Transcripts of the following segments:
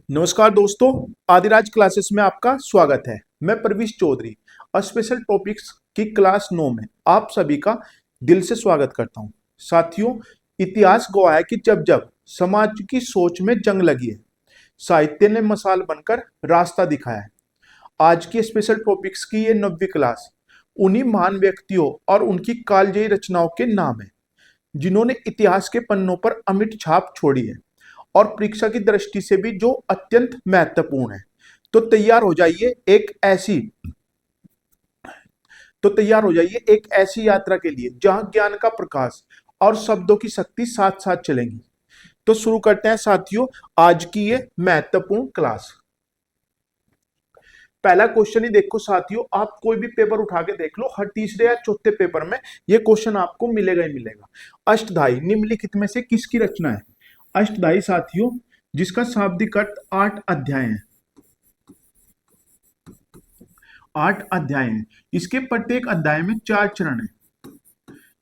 नमस्कार दोस्तों, आदिराज क्लासेस में आपका स्वागत है। मैं प्रवीश चौधरी स्पेशल टॉपिक्स की क्लास 9 में आप सभी का दिल से स्वागत करता हूं। साथियों, इतिहास गवाह है कि जब जब समाज की सोच में जंग लगी है, साहित्य ने मशाल बनकर रास्ता दिखाया है। आज की स्पेशल टॉपिक्स की ये 9वीं क्लास उन्हीं महान व्यक्तियों और उनकी कालजयी रचनाओं के नाम है जिन्होंने इतिहास के पन्नों पर अमिट छाप छोड़ी है और परीक्षा की दृष्टि से भी जो अत्यंत महत्वपूर्ण है। तो तैयार हो जाइए एक ऐसी तो तैयार हो जाइए एक ऐसी यात्रा के लिए जहां ज्ञान का प्रकाश और शब्दों की शक्ति साथ साथ चलेंगी। तो शुरू करते हैं साथियों आज की ये महत्वपूर्ण क्लास। पहला क्वेश्चन ही देखो साथियों, आप कोई भी पेपर उठा के देख लो, हर तीसरे या चौथे पेपर में ये क्वेश्चन आपको मिलेगा ही मिलेगा। अष्टधाई निम्नलिखित में से किसकी रचना है? अष्टधाई साथियों, जिसका शाब्दिक अर्थ 8 अध्याय है। 8 अध्याय हैं। इसके प्रत्येक अध्याय में 4 चरण है,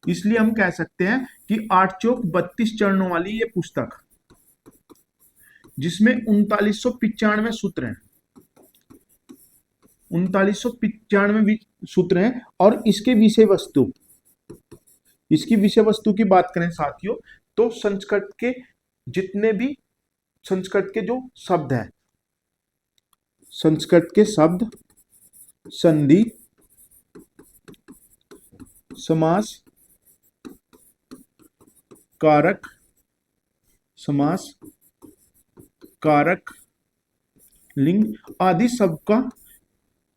इसलिए हम कह सकते हैं कि 8 चौक 32 चरणों वाली ये पुस्तक, जिसमें 3995 सूत्र हैं। 3995 सूत्र हैं। और इसकी विषय वस्तु की बात करें साथियों, तो संस्कृत के जो शब्द हैं, संस्कृत के शब्द, संधि, समास, कारक, समास, कारक, लिंग आदि सबका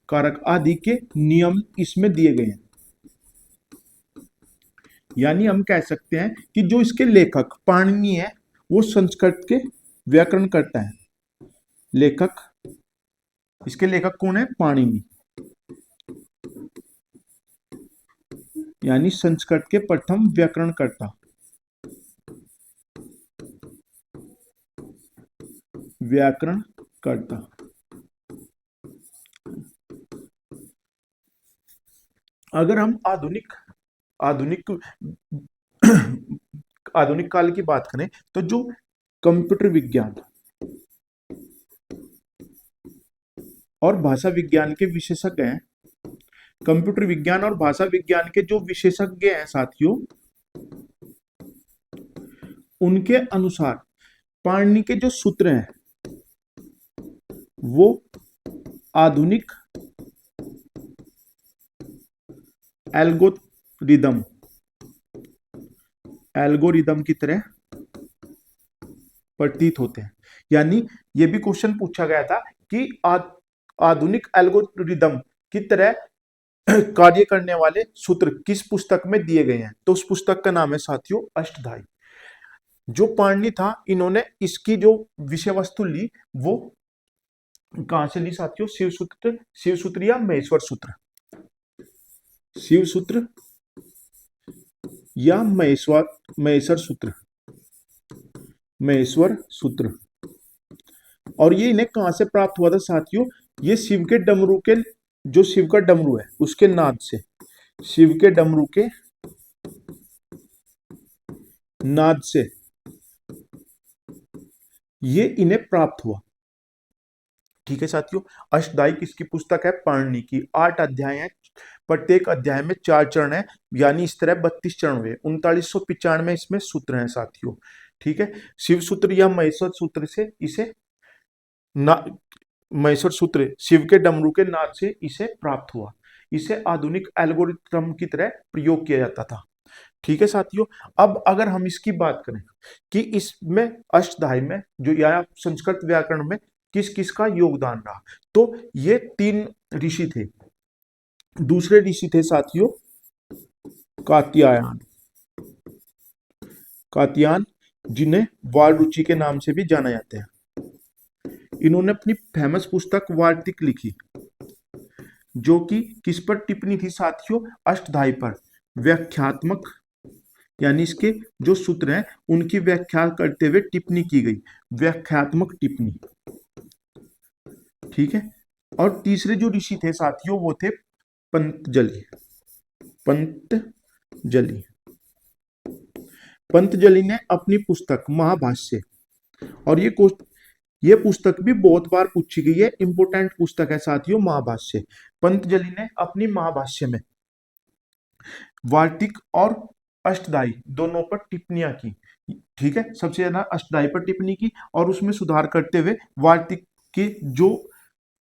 कारक आदि के नियम इसमें दिए गए हैं। यानी हम कह सकते हैं कि जो इसके लेखक पाणिनि है, वो संस्कृत के व्याकरण करता है। इसके लेखक कौन है? पाणिनि, यानी संस्कृत के प्रथम व्याकरणकर्ता। अगर हम आधुनिक आधुनिक आधुनिक काल की बात करें तो जो कंप्यूटर विज्ञान और भाषा विज्ञान के विशेषज्ञ हैं, कंप्यूटर विज्ञान और भाषा विज्ञान के जो विशेषज्ञ हैं साथियों, उनके अनुसार पाणिनि के जो सूत्र हैं वो आधुनिक एल्गोरिदम की तरह प्रतीत होते हैं। यानी ये भी क्वेश्चन पूछा गया था कि आधुनिक एल्गोरिदम की तरह कार्य करने वाले सूत्र किस पुस्तक में दिए गए हैं, तो उस पुस्तक का नाम है साथियों अष्टधाई। जो पाणिनि था, इन्होंने इसकी जो विषय वस्तु ली वो कहां से ली साथियों? शिवसूत्र या महेश्वर सूत्र, शिवसूत्र या महेश्वर सूत्र। और ये इन्हें कहां से प्राप्त हुआ था साथियों? ये शिव के डमरू के, जो शिव का डमरू है उसके नाद से, शिव के डमरू के नाद से ये इन्हें प्राप्त हुआ। ठीक है साथियों, अष्टधाई किसकी पुस्तक है? पाणिनि की। 8 अध्याय हैं, प्रत्येक अध्याय में 4 चरण है, यानी इस तरह 32 चरण हुए। 3995 इसमें सूत्र हैं साथियों। ठीक है, शिव सूत्र या महेश्वर सूत्र से इसे महेश्वर सूत्र शिव के डमरू के नाद से इसे प्राप्त हुआ। इसे आधुनिक एल्गोरिथम की तरह प्रयोग किया जाता था। ठीक है साथियों, अब अगर हम इसकी बात करें कि इसमें अष्टधाई में जो या संस्कृत व्याकरण में किस किस का योगदान रहा, तो ये 3 ऋषि थे। दूसरे ऋषि थे साथियों कात्यायन, जिन्हें वालरुचि के नाम से भी जाना जाता है। इन्होंने अपनी फेमस पुस्तक वार्तिक लिखी, जो कि किस पर टिप्पणी थी साथियों? अष्टधाई पर व्याख्यात्मक, यानी इसके जो सूत्र हैं उनकी व्याख्या करते हुए टिप्पणी की गई, व्याख्यात्मक टिप्पणी। ठीक है, और तीसरे जो ऋषि थे साथियों वो थे पंतजलि ने अपनी पुस्तक महाभाष्य, और ये ये पुस्तक भी बहुत बार पूछी गई है, इंपोर्टेंट पुस्तक है साथियों, महाभाष्य। पंतजलि ने अपनी महाभाष्य में वार्तिक और अष्टदाई दोनों पर टिप्पणियां की। ठीक है, सबसे ज्यादा अष्टदाई पर टिप्पणी की और उसमें सुधार करते हुए वार्तिक की जो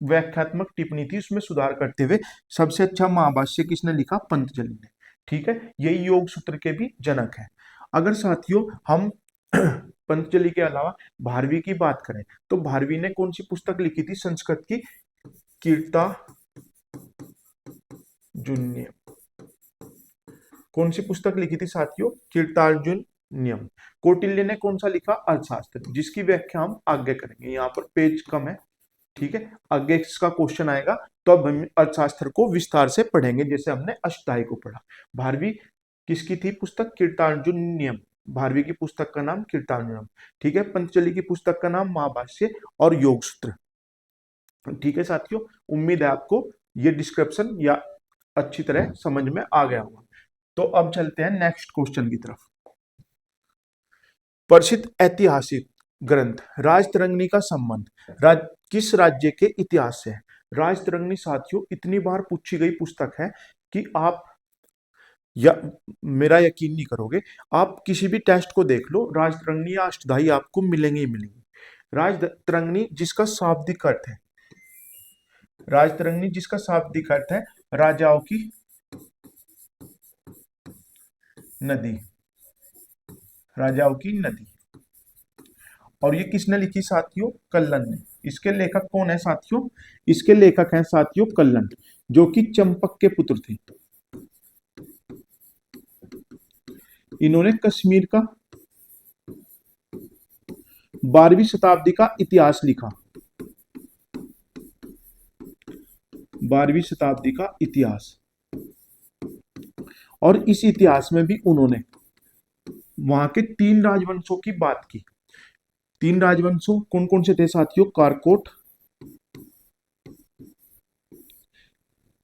व्याख्यात्मक टिप्पणी थी उसमें सुधार करते हुए सबसे अच्छा महाभाष्य किसने लिखा? पंतजलि ने। ठीक है, यही योग सूत्र के भी जनक है। अगर साथियों हम पंतजलि के अलावा भारवी की बात करें तो भारवी ने कौन सी पुस्तक लिखी थी संस्कृत की? कीर्तार्जुनीयम। कौन सी पुस्तक लिखी थी साथियों? कीर्तार्जुनीयम। कौटिल्य ने कौन सा लिखा? अर्थशास्त्र, जिसकी व्याख्या हम आगे करेंगे। यहाँ पर पेज कम है, ठीक है, आगे इसका क्वेश्चन आएगा तो अब हम अर्थशास्त्र को विस्तार से पढ़ेंगे जैसे हमने अष्टाई को पढ़ा। भारवी किसकी थी पुस्तक? कीर्तार्जुनीयम। भारवी की पुस्तक का नाम कीर्तार्जुनीयम। ठीक है, पंतजलि की पुस्तक का नाम महाभाष्य और योग सूत्र। ठीक है साथियों, उम्मीद है आपको ये डिस्क्रिप्शन या अच्छी तरह समझ में आ गया होगा। तो अब चलते हैं नेक्स्ट क्वेश्चन की तरफ। प्रसिद्ध ऐतिहासिक ग्रंथ राजतरंगिणी का संबंध किस राज्य के इतिहास से है? राजतरंगिणी साथियों इतनी बार पूछी गई पुस्तक है कि आप या मेरा यकीन नहीं करोगे, आप किसी भी टेस्ट को देख लो, राजतरंगिणी या अष्टधाई आपको मिलेंगे ही मिलेंगे। राजतरंगिणी जिसका शाब्दिक अर्थ है, राजतरंगिणी जिसका शाब्दिक अर्थ है राजाओं की नदी, राजाओं की नदी। और ये किसने लिखी साथियों? कल्लन ने। इसके लेखक कौन है साथियों? इसके लेखक हैं साथियों कल्लन, जो कि चंपक के पुत्र थे। इन्होंने कश्मीर का 12वीं शताब्दी का इतिहास लिखा, 12वीं शताब्दी का इतिहास। और इस इतिहास में भी उन्होंने वहां के 3 राजवंशों की बात की। 3 राजवंशों कौन कौन से थे साथियों? कारकोट,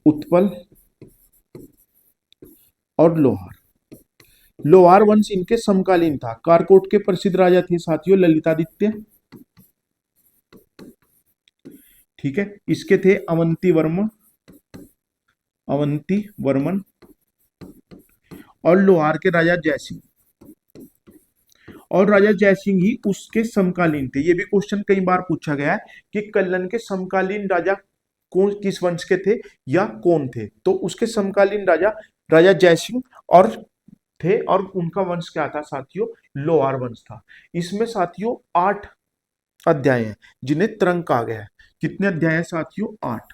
उत्पल और लोहार। लोहार वंश इनके समकालीन था। कारकोट के प्रसिद्ध राजा थे साथियों ललितादित्य। ठीक है, इसके थे अवंती वर्मन और लोहार के राजा जयसिंह। और राजा जयसिंह ही उसके समकालीन थे। ये भी क्वेश्चन कई बार पूछा गया है कि कल्लन के समकालीन राजा कौन, किस वंश के थे या कौन थे? तो उसके समकालीन राजा जयसिंह और थे, और उनका वंश क्या था साथियों? लोहार वंश था। इसमें साथियों 8 अध्याय हैं जिन्हें तरंग कहा गया है। कितने अध्याय हैं साथियों? 8।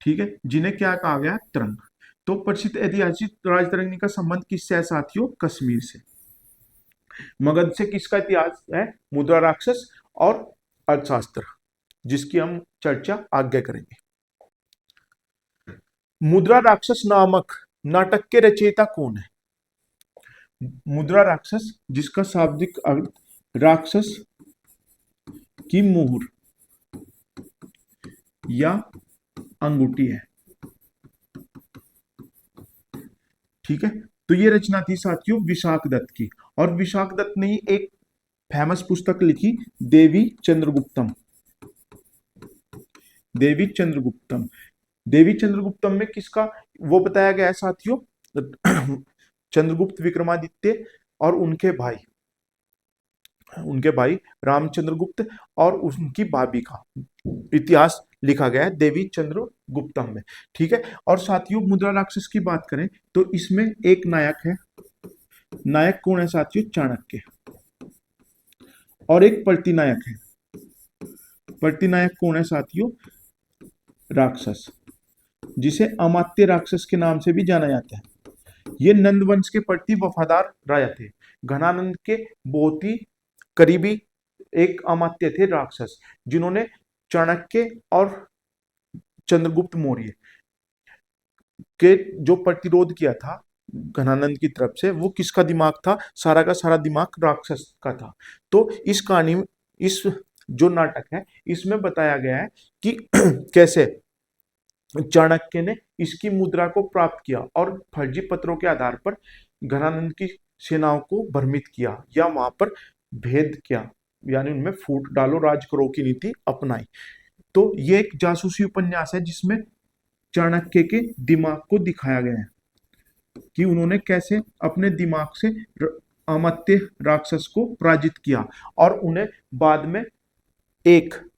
ठीक है, जिन्हें क्या कहा गया? तरंग। तो प्रसिद्ध ऐतिहासिक राजतरंगिणी का संबंध किससे है साथियों? कश्मीर से। मगध से किसका इतिहास है? मुद्रा राक्षस और अर्थशास्त्र, जिसकी हम चर्चा आगे करेंगे। मुद्रा राक्षस नामक नाटक के रचयिता कौन है? मुद्रा राक्षस जिसका शाब्दिक अर्थ राक्षस की मुहर या अंगूठी है। ठीक है, तो ये रचना थी साथियों विशाख दत्त की। और विशाख दत्त ने ही एक फेमस पुस्तक लिखी, देवी चंद्रगुप्तम। देवी चंद्रगुप्तम। देवी चंद्रगुप्तम में किसका वो बताया गया है साथियों? चंद्रगुप्त विक्रमादित्य और उनके भाई रामचंद्रगुप्त और उनकी भाभी का इतिहास लिखा गया है देवी चंद्रगुप्तम में। ठीक है, और साथियों मुद्रा राक्षस की बात करें तो इसमें एक नायक है। नायक कौन है साथियों? चाणक्य। और एक प्रतिनायक है। प्रतिनायक कौन है साथियों? राक्षस, जिसे अमात्य राक्षस के नाम से भी जाना जाता है। ये नंद वंश के प्रति वफादार राजा थे। घनानंद के बहुत ही करीबी एक अमात्य थे राक्षस, जिन्होंने चाणक्य और चंद्रगुप्त मौर्य के जो प्रतिरोध किया था घनानंद की तरफ से, वो किसका दिमाग था? सारा का सारा दिमाग राक्षस का था। तो इस कहानी में, इस जो नाटक है इसमें बताया गया है कि कैसे चाणक्य ने इसकी मुद्रा को प्राप्त किया और फर्जी पत्रों के आधार पर घनानंद की सेनाओं को भ्रमित किया या वहां पर भेद किया। यानी उनमें फूट डालो, राज करो की नीति अपनाई। तो ये एक जासूसी उपन्यास है जिसमें चाणक्य के दिमाग को दिखाया गया है कि उन्होंने कैसे अपने दिमाग से अमात्य राक्षस को पराजित किया और उन्हें बाद में एक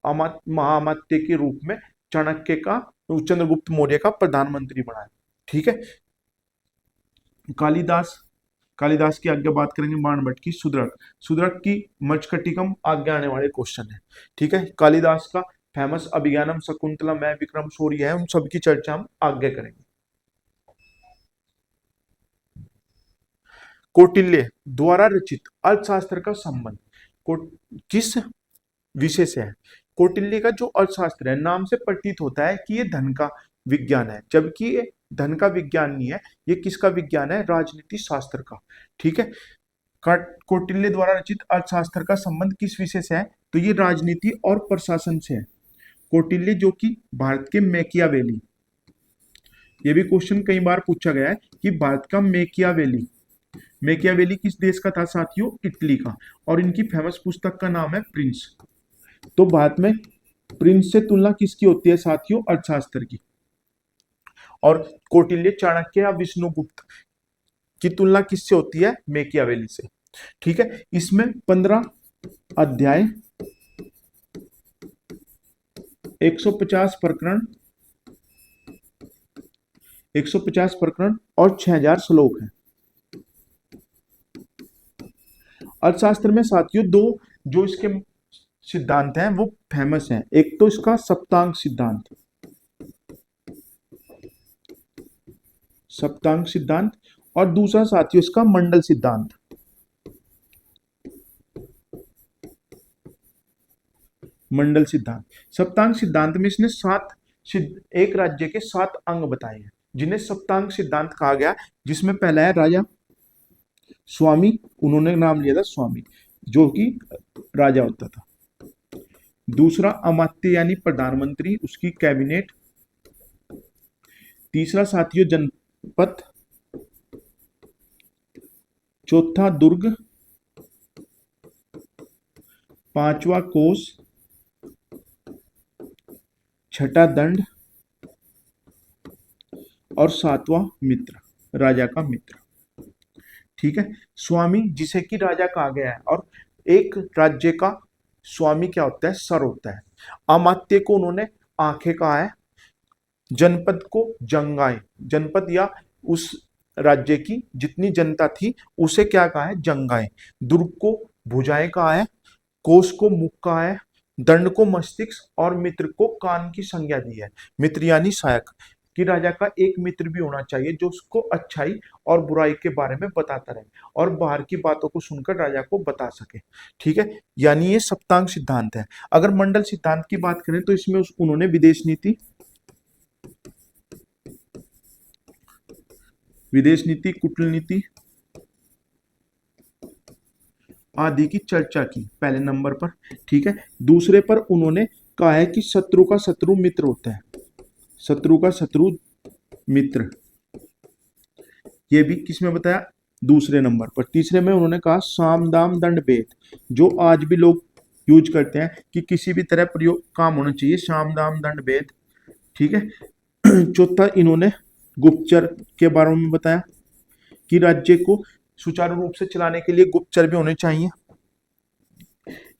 महाअमात्य के रूप में चाणक्य का, चंद्रगुप्त मौर्य का प्रधानमंत्री बनाया। ठीक है। कालिदास, कालिदास की आज्ञा बात करेंगे, बाणभट्ट की सुदृढ़, सुदृढ़ की मर्चकटिकम आज्ञा आने वाले क्वेश्चन है। ठीक है। कालिदास का फेमस अभिज्ञानम, शकुंतला, मैं विक्रम सूर्य है, उन सब की चर्चा हम आगे करेंगे। कौटिल्य द्वारा रचित अर्थशास्त्र का संबंध किस विषय से है? कौटिल्य का जो अर्थशास्त्र है, नाम से प्रतीत होता है कि ये धन का विज्ञान है, जबकि ये धन का विज्ञान नहीं है। ये किसका विज्ञान है? राजनीति शास्त्र का। ठीक है। कौटिल्य द्वारा रचित अर्थशास्त्र का संबंध किस विषय से है? तो ये राजनीति और प्रशासन से है। कौटिल्य जो कि भारत के मैकियावेली, ये भी क्वेश्चन कई बार पूछा गया है कि भारत का मैकियावेली, मैकियावेली किस देश का था साथियों? इटली का। और इनकी फेमस पुस्तक का नाम है प्रिंस। तो भारत में प्रिंस से तुलना किसकी होती है साथियों? अर्थशास्त्र की। और कौटिल्य, चाणक्य या विष्णुगुप्त की तुलना किससे होती है? मैकियावेली से। ठीक है। इसमें 15 अध्याय, 150 प्रकरण, 150 प्रकरण और 6000 श्लोक हैं। अर्थशास्त्र में साथियों दो जो इसके सिद्धांत हैं वो फेमस हैं। एक तो इसका सप्तांक सिद्धांत, सप्तांक सिद्धांत, और दूसरा साथियों इसका मंडल सिद्धांत। मंडल सिद्धांत, सप्तांक सिद्धांत में इसने एक राज्य के 7 अंग बताए हैं जिन्हें सप्तांक सिद्धांत कहा गया, जिसमें पहला है राजा स्वामी, उन्होंने नाम लिया था स्वामी, जो कि राजा होता था। दूसरा अमात्य यानी प्रधानमंत्री, उसकी कैबिनेट। तीसरा साथियों जनपद। चौथा दुर्ग। पांचवा कोष। छठा दंड। और सातवां मित्र, राजा का मित्र। ठीक है। स्वामी जिसे कि राजा कहा गया है, और एक राज्य का स्वामी क्या होता है? सर होता है। अमात्य को उन्होंने आंखें कहा है। जनपद को जंगाएं, जनपद या उस राज्य की जितनी जनता थी उसे क्या कहा है? जंगाएं। दुर्ग को भुजाएं कहा है। कोष को मुख कहा है। दंड को मस्तिष्क और मित्र को कान की संज्ञा दी है। मित्र यानी सहायक, कि राजा का एक मित्र भी होना चाहिए जो उसको अच्छाई और बुराई के बारे में बताता रहे और बाहर की बातों को सुनकर राजा को बता सके। ठीक है। यानी ये सप्तांग सिद्धांत है। अगर मंडल सिद्धांत की बात करें तो इसमें उन्होंने विदेश नीति, कूटनीति आदि की चर्चा की पहले नंबर पर। ठीक है। दूसरे पर उन्होंने कहा है कि शत्रु का शत्रु मित्र होता है। शत्रु का शत्रु मित्र, ये भी किसमें बताया? दूसरे नंबर पर। तीसरे में उन्होंने कहा साम दाम दंड भेद, जो आज भी लोग यूज करते हैं कि किसी भी तरह प्रयोग काम होना चाहिए, साम दाम दंड भेद। ठीक है। चौथा इन्होंने गुप्तचर के बारे में बताया कि राज्य को सुचारू रूप से चलाने के लिए गुप्तचर भी होने चाहिए।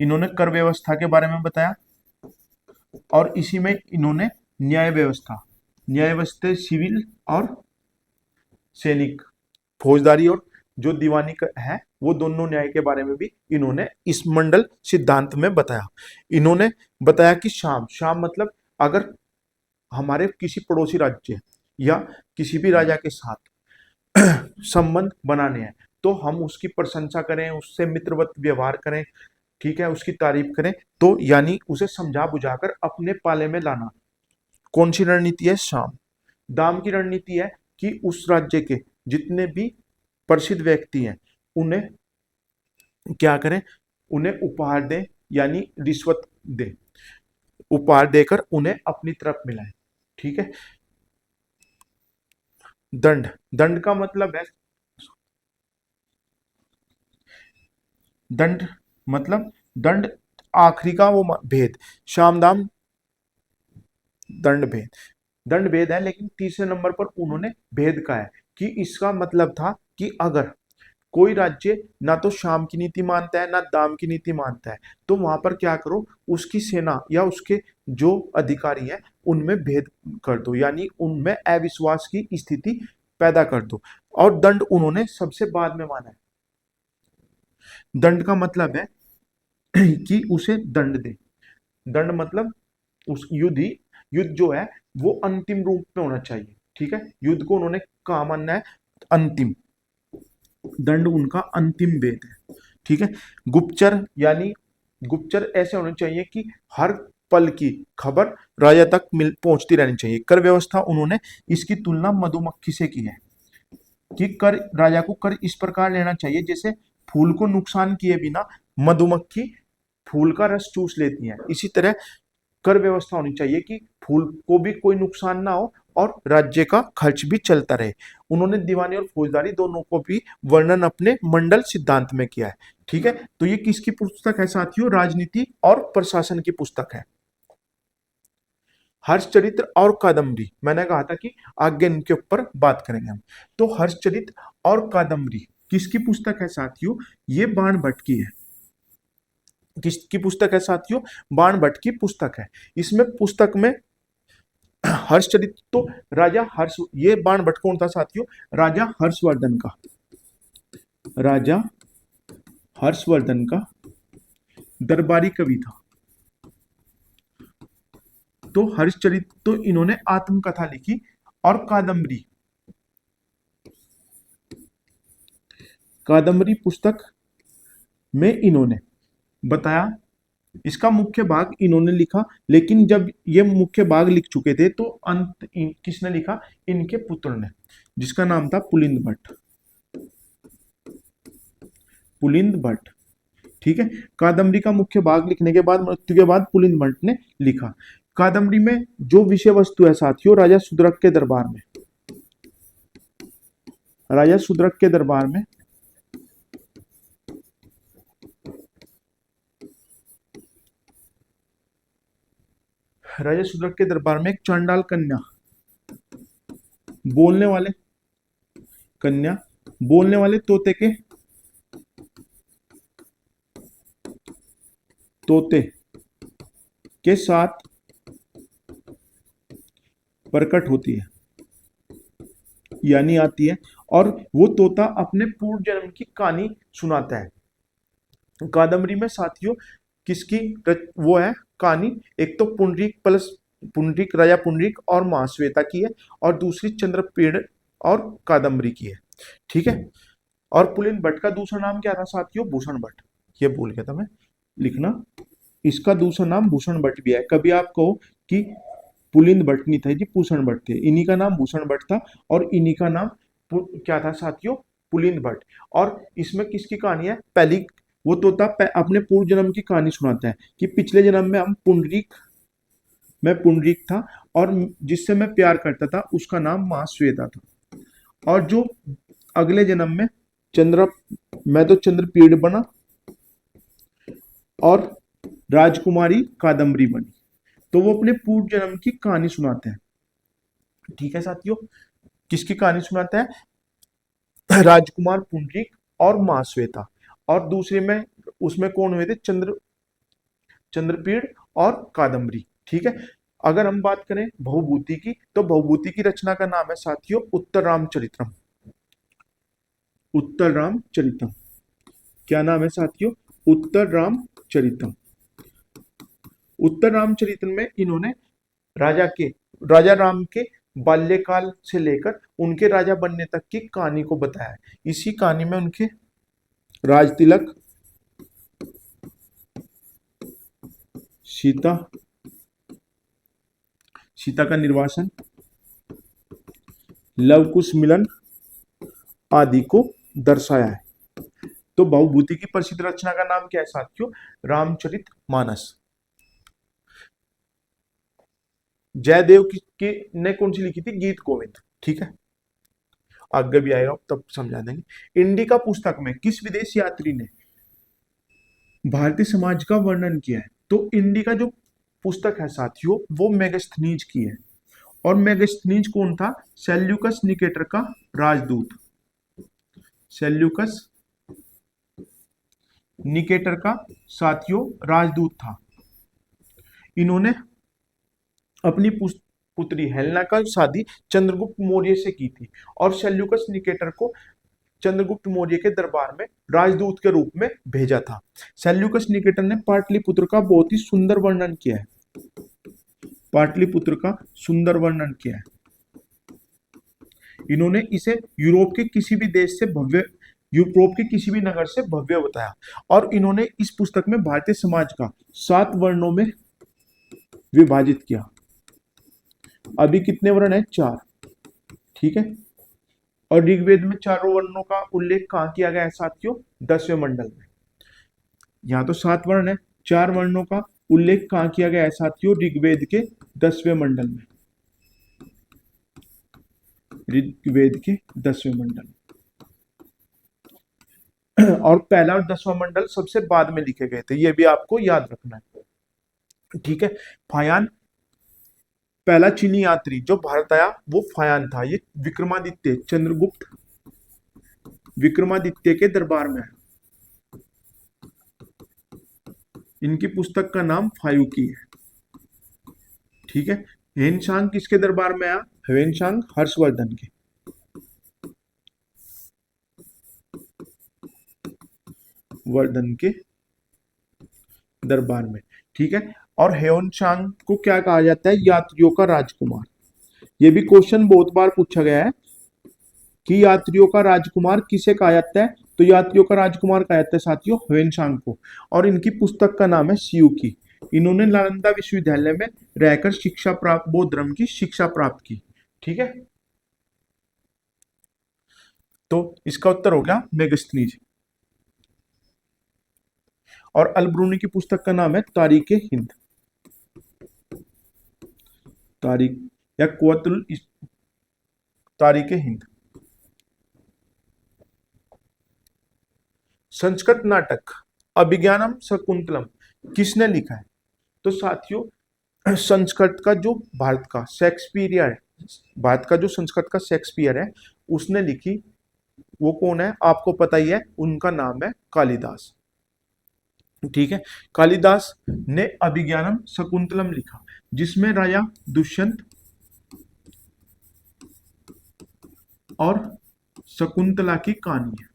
इन्होंने कर व्यवस्था के बारे में बताया, और इसी में इन्होंने न्याय व्यवस्था, न्याय व्यवस्था सिविल और सैनिक, फौजदारी और जो दीवानी है, वो दोनों न्याय के बारे में भी इन्होंने इस मंडल सिद्धांत में बताया। इन्होंने बताया कि शाम, शाम मतलब अगर हमारे किसी पड़ोसी राज्य या किसी भी राजा के साथ संबंध बनाने हैं तो हम उसकी प्रशंसा करें, उससे मित्रवत व्यवहार करें, ठीक है, उसकी तारीफ करें, तो यानी उसे समझा बुझाकर अपने पाले में लाना। कौन सी रणनीति है? शाम। दाम की रणनीति है कि उस राज्य के जितने भी प्रसिद्ध व्यक्ति हैं उन्हें क्या करें? उन्हें उपहार दें, यानी रिश्वत दें, उपहार देकर उन्हें अपनी तरफ मिलाएं। ठीक है। दंड, दंड का मतलब है, दंड मतलब दंड आखिरी का वो भेद, साम दाम दंड भेद, दंड भेद है, लेकिन तीसरे नंबर पर उन्होंने भेद का है कि इसका मतलब था कि अगर कोई राज्य ना तो शाम की नीति मानता है ना दाम की नीति मानता है, तो वहां पर क्या करो, उसकी सेना या उसके जो अधिकारी हैं उनमें भेद कर दो, यानी उनमें अविश्वास की स्थिति पैदा कर दो। और दंड उन्होंने सबसे बाद में माना है। दंड का मतलब है कि उसे दंड दे। दंड मतलब उस युद्ध जो है वो अंतिम रूप में होना चाहिए। ठीक है, युद्ध को उन्होंने कहा मानना है, अंतिम। दंड उनका अंतिम वेद है। ठीक है, गुप्तचर यानी गुप्तचर ऐसे होने चाहिए कि हर पल की खबर राजा तक मिल पहुंचती रहनी चाहिए। कर व्यवस्था उन्होंने इसकी तुलना मधुमक्खी से की है कि कर राजा को कर इस प्रकार लेना चाहिए जैसे फूल को नुकसान किए बिना मधुमक्खी फूल का रस चूस लेती है। इसी तरह कर व्यवस्था होनी चाहिए कि फूल को भी कोई नुकसान ना हो और राज्य का खर्च भी चलता रहे। उन्होंने दीवानी और फौजदारी दोनों को भी वर्णन अपने मंडल सिद्धांत में किया है। ठीक है, तो ये किसकी पुस्तक है साथियों? राजनीति और प्रशासन की पुस्तक है। हर्षचरित्र और कादम्बरी, मैंने कहा था कि आगे इनके ऊपर बात करेंगे हम। तो हर्षचरित्र और कादम्बरी किसकी पुस्तक है साथियों? ये बाण भट्ट की है। किसकी पुस्तक है साथियों? बाण भट्ट की पुस्तक है। इसमें पुस्तक में हर्षचरित्र तो राजा हर्ष, ये बाण भट्ट कौन था साथियों? राजा हर्षवर्धन का, राजा हर्षवर्धन का दरबारी कवि था। तो हर्षचरित्र तो इन्होंने आत्मकथा लिखी, और कादम्बरी, कादम्बरी पुस्तक में इन्होंने बताया, इसका मुख्य भाग इन्होंने लिखा, लेकिन जब ये मुख्य भाग लिख चुके थे तो अंत किसने लिखा? इनके पुत्र ने, जिसका नाम था पुलिंद भट्ट, पुलिंद भट्ट। ठीक है, कादम्बरी का मुख्य भाग लिखने के बाद, मृत्यु के बाद पुलिंद भट्ट ने लिखा। कादम्बरी में जो विषय वस्तु है साथियों, राजा सुदरक के दरबार में, राजा सुदरक के दरबार में राजा सुदरक के दरबार में एक चांडाल कन्या, बोलने वाले कन्या, बोलने वाले तोते के साथ प्रकट होती है, यानी आती है, और वो तोता अपने पूर्व जन्म की कहानी सुनाता है। कादम्बरी में साथियों किसकी वो है कहानी? एक तो पुंडरीक प्लस पुंडरीक, राजा पुंडरीक और महाश्वेता की है, और दूसरी चंद्रपेड़ और कादम्बरी की है। ठीक है, और पुलिंद भट्ट का दूसरा नाम क्या था साथियों? भूषण भट्ट। ये भूल गया था मैं लिखना, इसका दूसरा नाम भूषण भट्ट भी है। कभी आप कहो कि पुलिंद भट्ट नहीं था जी, भूषण भट्ट थे, इन्हीं का नाम भूषण भट्ट था, और इन्हीं का नाम क्या था साथियों? पुलिंद भट्ट। और इसमें किसकी कहानी है? पहली, वो तोता अपने पूर्व जन्म की कहानी सुनाता है कि पिछले जन्म में मैं पुंडरीक था, और जिससे मैं प्यार करता था उसका नाम महाश्वेता था, और जो अगले जन्म में मैं तो चंद्रपीड़ बना और राजकुमारी कादम्बरी बनी। तो वो अपने पूर्व जन्म की कहानी सुनाते हैं। ठीक है साथियों, किसकी कहानी सुनाता है? राजकुमार पुंडरीक और महाश्वेता। और दूसरे में उसमें कौन हुए थे? चंद्रपीड़ और कादम्बरी। ठीक है, अगर हम बात करें भवभूति की, तो भवभूति की रचना का नाम है साथियों उत्तर रामचरितम। उत्तर रामचरितम, क्या नाम है साथियों? उत्तर रामचरितम। उत्तर रामचरितम में इन्होंने राजा राम के बाल्यकाल से लेकर उनके राजा बनने तक की कहानी को बताया है। इसी कहानी में उनके राज तिलक, सीता का निर्वासन, लव कुश मिलन आदि को दर्शाया है। तो भवभूति की प्रसिद्ध रचना का नाम क्या है साथियों? रामचरितमानस। जयदेव ने कौन सी लिखी थी? गीत गोविंद। ठीक है, आगे भी आएगा तब समझा देंगे। इंडिका पुस्तक में किस विदेश यात्री ने भारतीय समाज का वर्णन किया है। तो इंडिका जो पुस्तक है साथियों वो मेगास्थनीज की है। और मेगास्थनीज कौन था? सेल्यूकस निकेटर का राजदूत। सेल्यूकस निकेटर का साथियों राजदूत था। इन्होंने अपनी पुत्री हेलेना का शादी चंद्रगुप्त मौर्य से की थी और सेल्यूकस निकेटर को चंद्रगुप्त मौर्य के दरबार में राजदूत के रूप में भेजा था। सेल्यूकस निकेटर ने पाटलिपुत्र का बहुत ही सुंदर वर्णन किया है। पाटलिपुत्र का सुंदर वर्णन किया है। इन्होंने इसे यूरोप के किसी भी देश से भव्य, यूरोप के किसी भी नगर से भव्य बताया। और इन्होंने इस पुस्तक में भारतीय समाज का 7 वर्णों में विभाजित किया। अभी कितने वर्ण है? 4। ठीक है। और ऋग्वेद में चारों वर्णों का उल्लेख कहाँ किया गया है साथियों? 10वें मंडल में। यहाँ तो 7 वर्ण है, 4 वर्णों का उल्लेख कहाँ किया गया है साथियों? ऋग्वेद के 10वें मंडल में। ऋग्वेद के 10वें मंडल। और पहला और 10वां मंडल सबसे बाद में लिखे गए थे, ये भी आपको याद रखना है। ठीक है। फायान, पहला चीनी यात्री जो भारत आया वो फायान था। ये विक्रमादित्य, चंद्रगुप्त विक्रमादित्य के दरबार में है। इनकी पुस्तक का नाम फायुकी है। ठीक है। ह्वेनसांग किसके दरबार में आया? ह्वेनसांग हर्षवर्धन के। वर्धन के दरबार में। ठीक है। और ह्वेनसांग को क्या कहा जाता है? यात्रियों का राजकुमार। ये भी क्वेश्चन बहुत बार पूछा गया है कि यात्रियों का राजकुमार किसे कहा जाता है? तो यात्रियों का राजकुमार कहा जाता है साथियों ह्वेनसांग को। और इनकी पुस्तक का नाम है सियुकी। इन्होंने नालंदा विश्वविद्यालय में रहकर शिक्षा प्राप्त, बौद्ध धर्म की शिक्षा प्राप्त की। ठीक है। तो इसका उत्तर हो गया मेगास्थनीज। और अलब्रूनी की पुस्तक का नाम है तारीख हिंद। तारीख या कुवतुल तारीख हिंद। संस्कृत नाटक अभिज्ञानम शकुंतलम किसने लिखा है? तो साथियों संस्कृत का जो भारत का शेक्सपियर है, भारत का जो संस्कृत का शेक्सपियर है उसने लिखी। वो कौन है? आपको पता ही है, उनका नाम है कालिदास। ठीक है। कालिदास ने अभिज्ञानम शकुंतलम लिखा जिसमें राजा दुष्यंत और शकुंतला की कहानी है।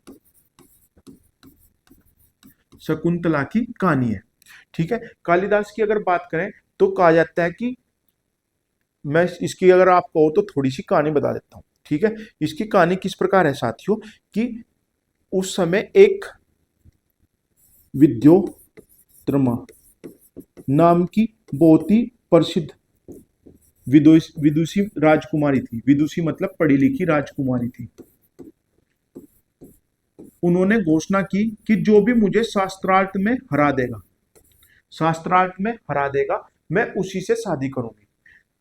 शकुंतला की कहानी है। ठीक है। कालिदास की अगर बात करें तो कहा जाता है कि मैं इसकी अगर आप कहो तो थोड़ी सी कहानी बता देता हूं। ठीक है। इसकी कहानी किस प्रकार है साथियों कि उस समय एक विद्योत्तमा नाम की बहुत ही प्रसिद्ध विदुषी राजकुमारी थी। विदुषी मतलब पढ़ी लिखी राजकुमारी थी। उन्होंने घोषणा की कि जो भी मुझे शास्त्रार्थ में हरा देगा, शास्त्रार्थ में हरा देगा, मैं उसी से शादी करूंगी।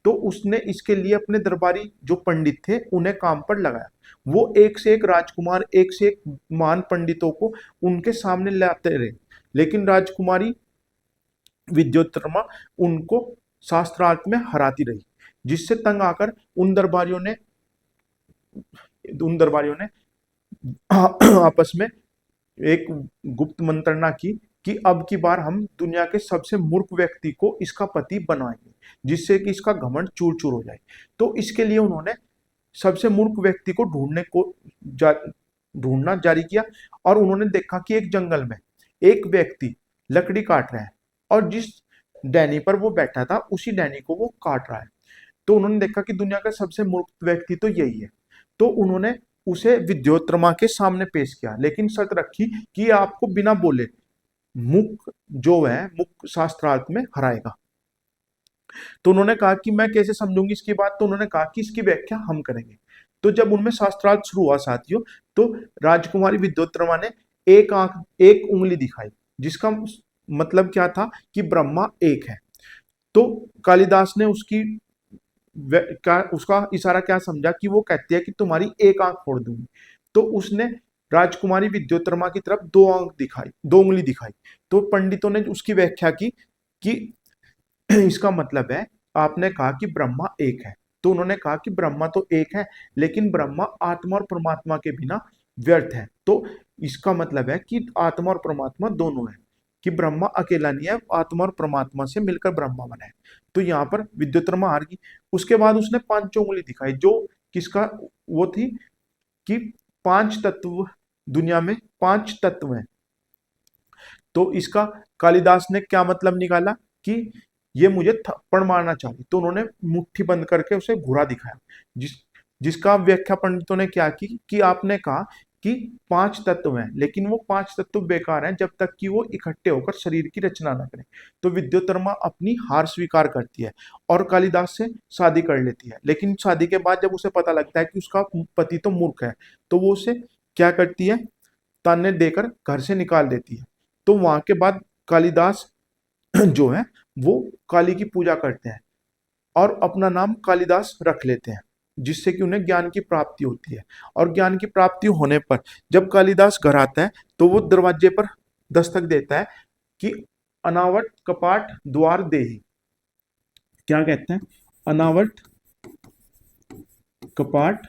तो उसने इसके लिए अपने दरबारी जो पंडित थे उन्हें काम पर लगाया। वो एक से एक राजकुमार, एक से एक महान पंडितों को उनके सामने लाते रहे, लेकिन राजकुमारी विद्योत्तमा उनको शास्त्रार्थ में हराती रही, जिससे तंग आकर उन दरबारियों ने आपस में एक गुप्त मंत्रणा की कि अब की बार हम दुनिया के सबसे मूर्ख व्यक्ति को इसका पति बनाएंगे, जिससे कि इसका घमंड चूर चूर हो जाए। तो इसके लिए उन्होंने सबसे मूर्ख व्यक्ति को ढूंढना जारी किया। और उन्होंने देखा कि एक जंगल में एक व्यक्ति लकड़ी काट रहा है और जिस डैनी पर वो बैठा था उसी डैनी को वो काट रहा है। तो उन्होंने देखा कि दुनिया का सबसे मूर्ख व्यक्ति तो यही है। तो उन्होंने उसे विद्योत्तमा के सामने पेश किया, लेकिन शर्त रखी कि आपको बिना बोले मुख जो है मुख शास्त्रार्थ में हराएगा। तो उन्होंने कहा कि मैं कैसे समझूंगी इसकी बात? तो उन्होंने कहा कि इसकी व्याख्या हम करेंगे। तो जब उनमें शास्त्रार्थ शुरू हुआ साथियों, तो राजकुमारी विद्योत्तमा ने एक आंख, एक उंगली दिखाई, जिसका मतलब क्या था कि ब्रह्मा एक है। तो कालिदास ने उसका इशारा क्या समझा कि वो कहती है कि तुम्हारी एक आंख फोड़ दूंगी। तो उसने राजकुमारी विद्योत्तमा की तरफ दो उंगली दिखाई। तो पंडितों ने उसकी व्याख्या की कि इसका मतलब है, आपने कहा कि ब्रह्मा एक है, तो उन्होंने कहा कि ब्रह्मा तो एक है, लेकिन ब्रह्मा आत्मा और परमात्मा के बिना व्यर्थ है। तो इसका मतलब है कि आत्मा और परमात्मा दोनों है, कि ब्रह्मा अकेला नहीं है, आत्मा और परमात्मा से मिलकर ब्रह्मा बना है। तो यहाँ पर विद्युतर्मा हार गई। उसके बाद उसने पांचों उंगली दिखाई, जो किसका वो थी कि पांच तत्व, दुनिया में पांच तत्व हैं। तो इसका कालिदास ने क्या मतलब निकाला कि ये मुझे थप्पड़ मारना चाहिए, तो उन्होंने मुट्ठी बंद करके उसे घुरा दिखाया, जिसका व्याख्या पंडितों ने क्या की कि आपने कहा कि पांच तत्व हैं, लेकिन वो पांच तत्व बेकार हैं जब तक कि वो इकट्ठे होकर शरीर की रचना न करें। तो विद्युतर्मा अपनी हार स्वीकार करती है और कालिदास से शादी कर लेती है, लेकिन शादी के बाद जब उसे पता लगता है कि उसका पति तो मूर्ख है, तो वो उसे क्या करती है, ताने देकर घर से निकाल देती है। तो वहां के बाद कालिदास जो है वो काली की पूजा करते हैं और अपना नाम कालिदास रख लेते हैं, जिससे कि उन्हें ज्ञान की प्राप्ति होती है। और ज्ञान की प्राप्ति होने पर जब कालिदास घर आता है, तो वो दरवाजे पर दस्तक देता है कि अनावट कपाट द्वार देहि। क्या कहते हैं? अनावट कपाट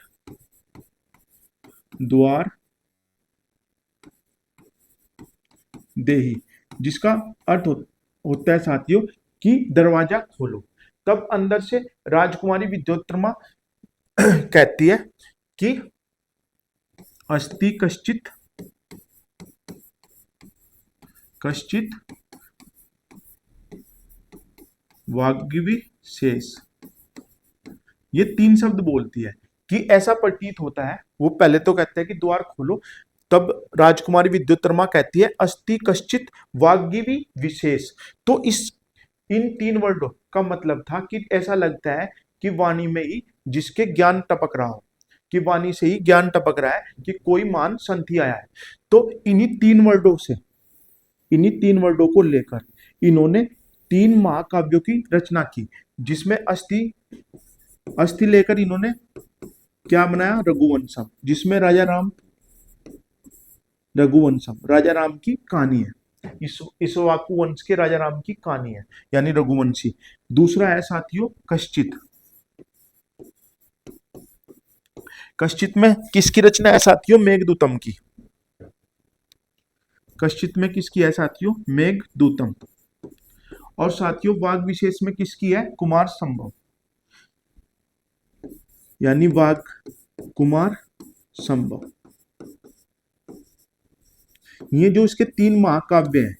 द्वार देही, जिसका अर्थ होता है साथियों कि दरवाजा खोलो। तब अंदर से राजकुमारी विद्योत्तमा कहती है कि अस्ति कश्चित कश्चित वाग्वी शेष। ये तीन शब्द बोलती है कि ऐसा प्रतीत होता है। वो पहले तो कहते हैं कि द्वार खोलो, तब राजकुमारी विद्युतर्मा कहती है अस्ति कश्चित वाग्वी विशेष। तो इन तीन वर्डों का मतलब था कि ऐसा लगता है कि वाणी में ही जिसके ज्ञान टपक रहा हो, कि वाणी से ही ज्ञान टपक रहा है कि कोई मान संथी आया है। तो इन्हीं तीन वर्डों को लेकर इन्होंने तीन महाकाव्यों की रचना की, जिसमें अस्थि लेकर इन्होंने क्या बनाया, रघुवंशम, जिसमें राजा राम की कहानी है। इक्ष्वाकु वंश के राजा राम की कहानी है, यानी रघुवंशी। दूसरा है साथियों कश्चित में किसकी रचना है साथियों? मेघदूतम की। कश्चित में किसकी है साथियों? मेघदूतम। और साथियों वाग विशेष में किसकी है? कुमार संभव, यानी वाग कुमार संभव। ये जो इसके तीन महाकाव्य हैं,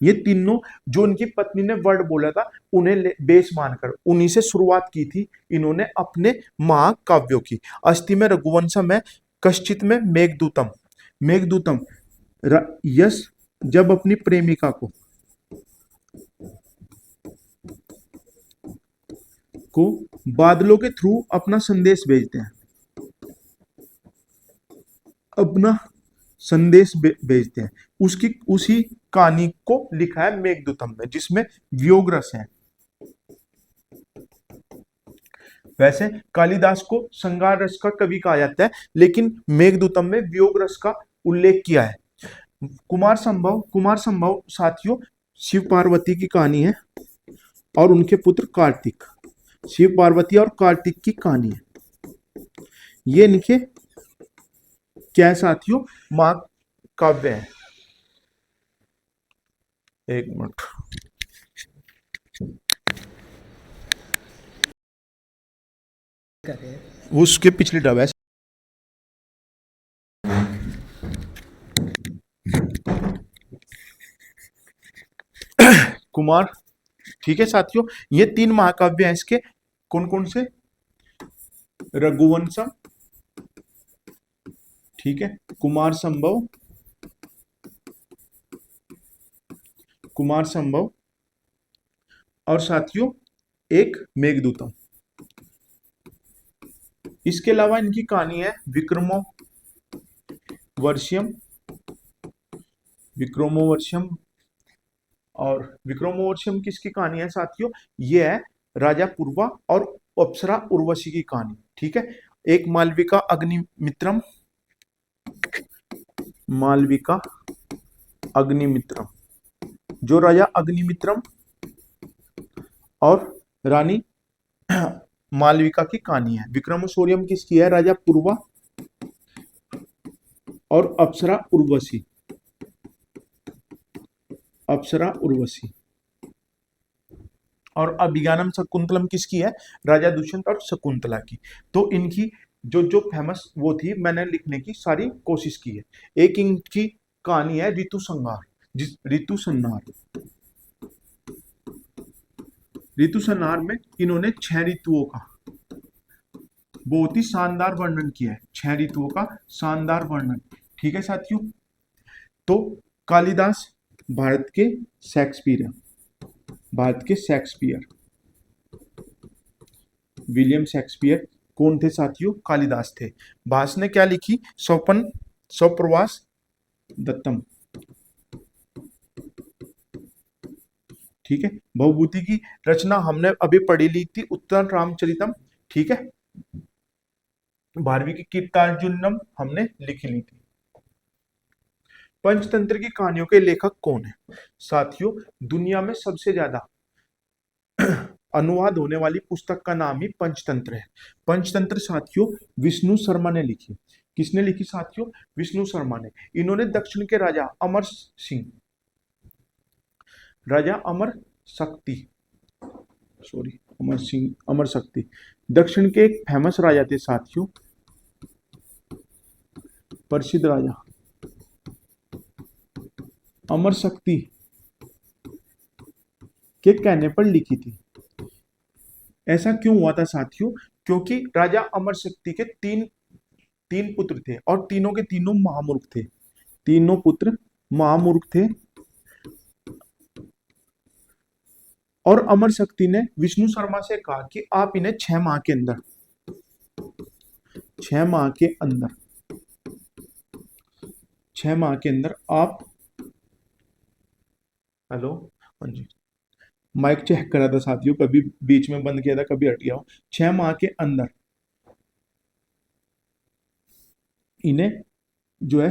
ये तीनों जो उनकी पत्नी ने वर्ड बोला था उन्हें बेस मानकर उन्हीं से शुरुआत की थी इन्होंने अपने महाकाव्यों की। अस्थि में रघुवंशम है, कश्चित में मेघदूतम यश जब अपनी प्रेमिका को बादलों के थ्रू अपना संदेश भेजते हैं, भेजते हैं, उसी कहानी को लिखा है मेघदूतम में, जिसमें वियोग रस है। वैसे कालिदास को श्रृंगार रस का कवि कहा जाता है, लेकिन मेघदूतम में वियोग रस का उल्लेख किया है। कुमार संभव साथियों शिव पार्वती की कहानी है और उनके पुत्र कार्तिक। शिव पार्वती और कार्तिक की कहानी है। ये इनके क्या है साथियों? महाकाव्य है। एक मिनट, उसके पिछली डब है। कुमार, ठीक है साथियों, ये तीन महाकाव्य हैं इसके। कौन कौन से? रघुवंशम, ठीक है, कुमार संभव और साथियों एक मेघदूतम। इसके अलावा इनकी कहानी है विक्रमोर्वशीयम। और विक्रमोर्वशीयम किसकी कहानी है साथियों? ये है राजा पूर्वा और अप्सरा उर्वशी की कहानी। ठीक है, एक मालविका अग्निमित्रम मालविका अग्निमित्रम। जो राजा अग्निमित्रम और रानी मालविका की कहानी है। विक्रम सूर्यम किसकी है? राजा पूर्वा और अप्सरा उर्वशी। अप्सरा उर्वशी। और अभिज्ञानम शकुंतलम किसकी है? राजा दुष्यंत और शकुंतला की। तो इनकी जो जो फेमस वो थी, मैंने लिखने की सारी कोशिश की है। एक इनकी कहानी है ऋतु संहार, ऋतु संहार। ऋतु संहार में इन्होंने 6 ऋतुओं का बहुत ही शानदार वर्णन किया है। 6 ऋतुओं का शानदार वर्णन। ठीक है साथियों। तो कालिदास भारत के शेक्सपियर है। भारत के शेक्सपियर, विलियम शेक्सपियर कौन थे साथियों? कालिदास थे। भास ने क्या लिखी? स्वपन स्वप्रवास दत्तम। ठीक है। भवभूति की रचना हमने अभी पढ़ी ली थी, उत्तर रामचरितम। ठीक है। 12वीं की कीर्तार्जुनम हमने लिखी ली थी। पंचतंत्र की कहानियों के लेखक कौन है साथियों? दुनिया में सबसे ज्यादा अनुवाद होने वाली पुस्तक का नाम ही पंचतंत्र है। पंचतंत्र साथियों विष्णु शर्मा ने लिखी। किसने लिखी साथियों? विष्णु शर्मा ने। इन्होंने दक्षिण के राजा अमर सिंह, राजा अमर शक्ति, सॉरी अमर सिंह, अमर शक्ति, दक्षिण के एक फेमस राजा थे साथियों, प्रसिद्ध राजा अमर शक्ति के कहने पर लिखी थी। ऐसा क्यों हुआ था साथियों? क्योंकि राजा अमर शक्ति के तीन पुत्र थे और तीनों के तीनों महामूर्ख थे। तीनों पुत्र महामूर्ख थे और अमर शक्ति ने विष्णु शर्मा से कहा कि आप इन्हें 6 माह के अंदर 6 माह के अंदर 6 माह के अंदर आप, हेलो, हाँ जी, माइक चेक करा था साथियों, कभी बीच में बंद किया था, कभी हट गया हो। 6 माह के अंदर इन्हें जो है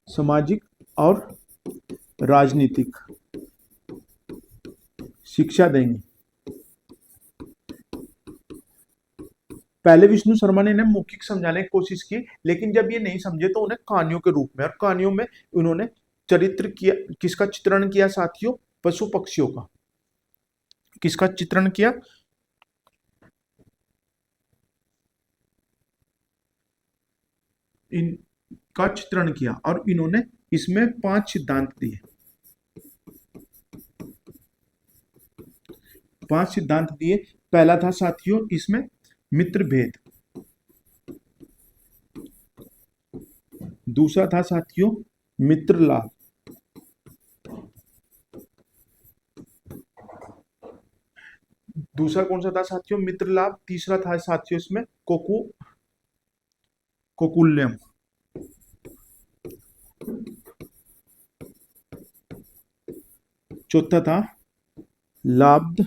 सामाजिक और राजनीतिक शिक्षा देंगे। पहले विष्णु शर्मा ने इन्हें मौखिक समझाने की कोशिश की, लेकिन जब ये नहीं समझे तो उन्हें कहानियों के रूप में, और कहानियों में उन्होंने चरित्र किया। किसका चित्रण किया साथियों? पशु पक्षियों का। किसका चित्रण किया? इनका चित्रण किया और इन्होंने इसमें 5 सिद्धांत दिए। 5 सिद्धांत दिए। पहला था साथियों इसमें मित्र भेद। दूसरा था साथियों मित्र लाभ। दूसरा कौन सा था साथियों? मित्र लाभ। तीसरा था साथियों इसमें कोकुल्यम। चौथा था लाब्ध।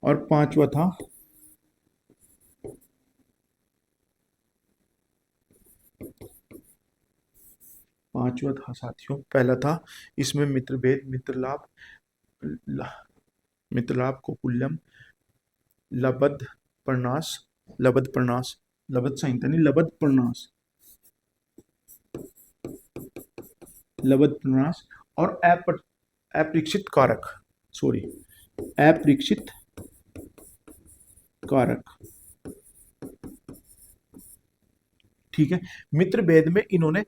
और पांचवा था साथियों, पहला था इसमें मित्र भेद, मित्र लाभ, कोकुल्यम, लबद प्रणास, लबद संहिता नहीं, लबद प्रणास और अपरीक्षित कारक, सॉरी अपरीक्षित कारक। ठीक है। मित्र भेद में इन्होंने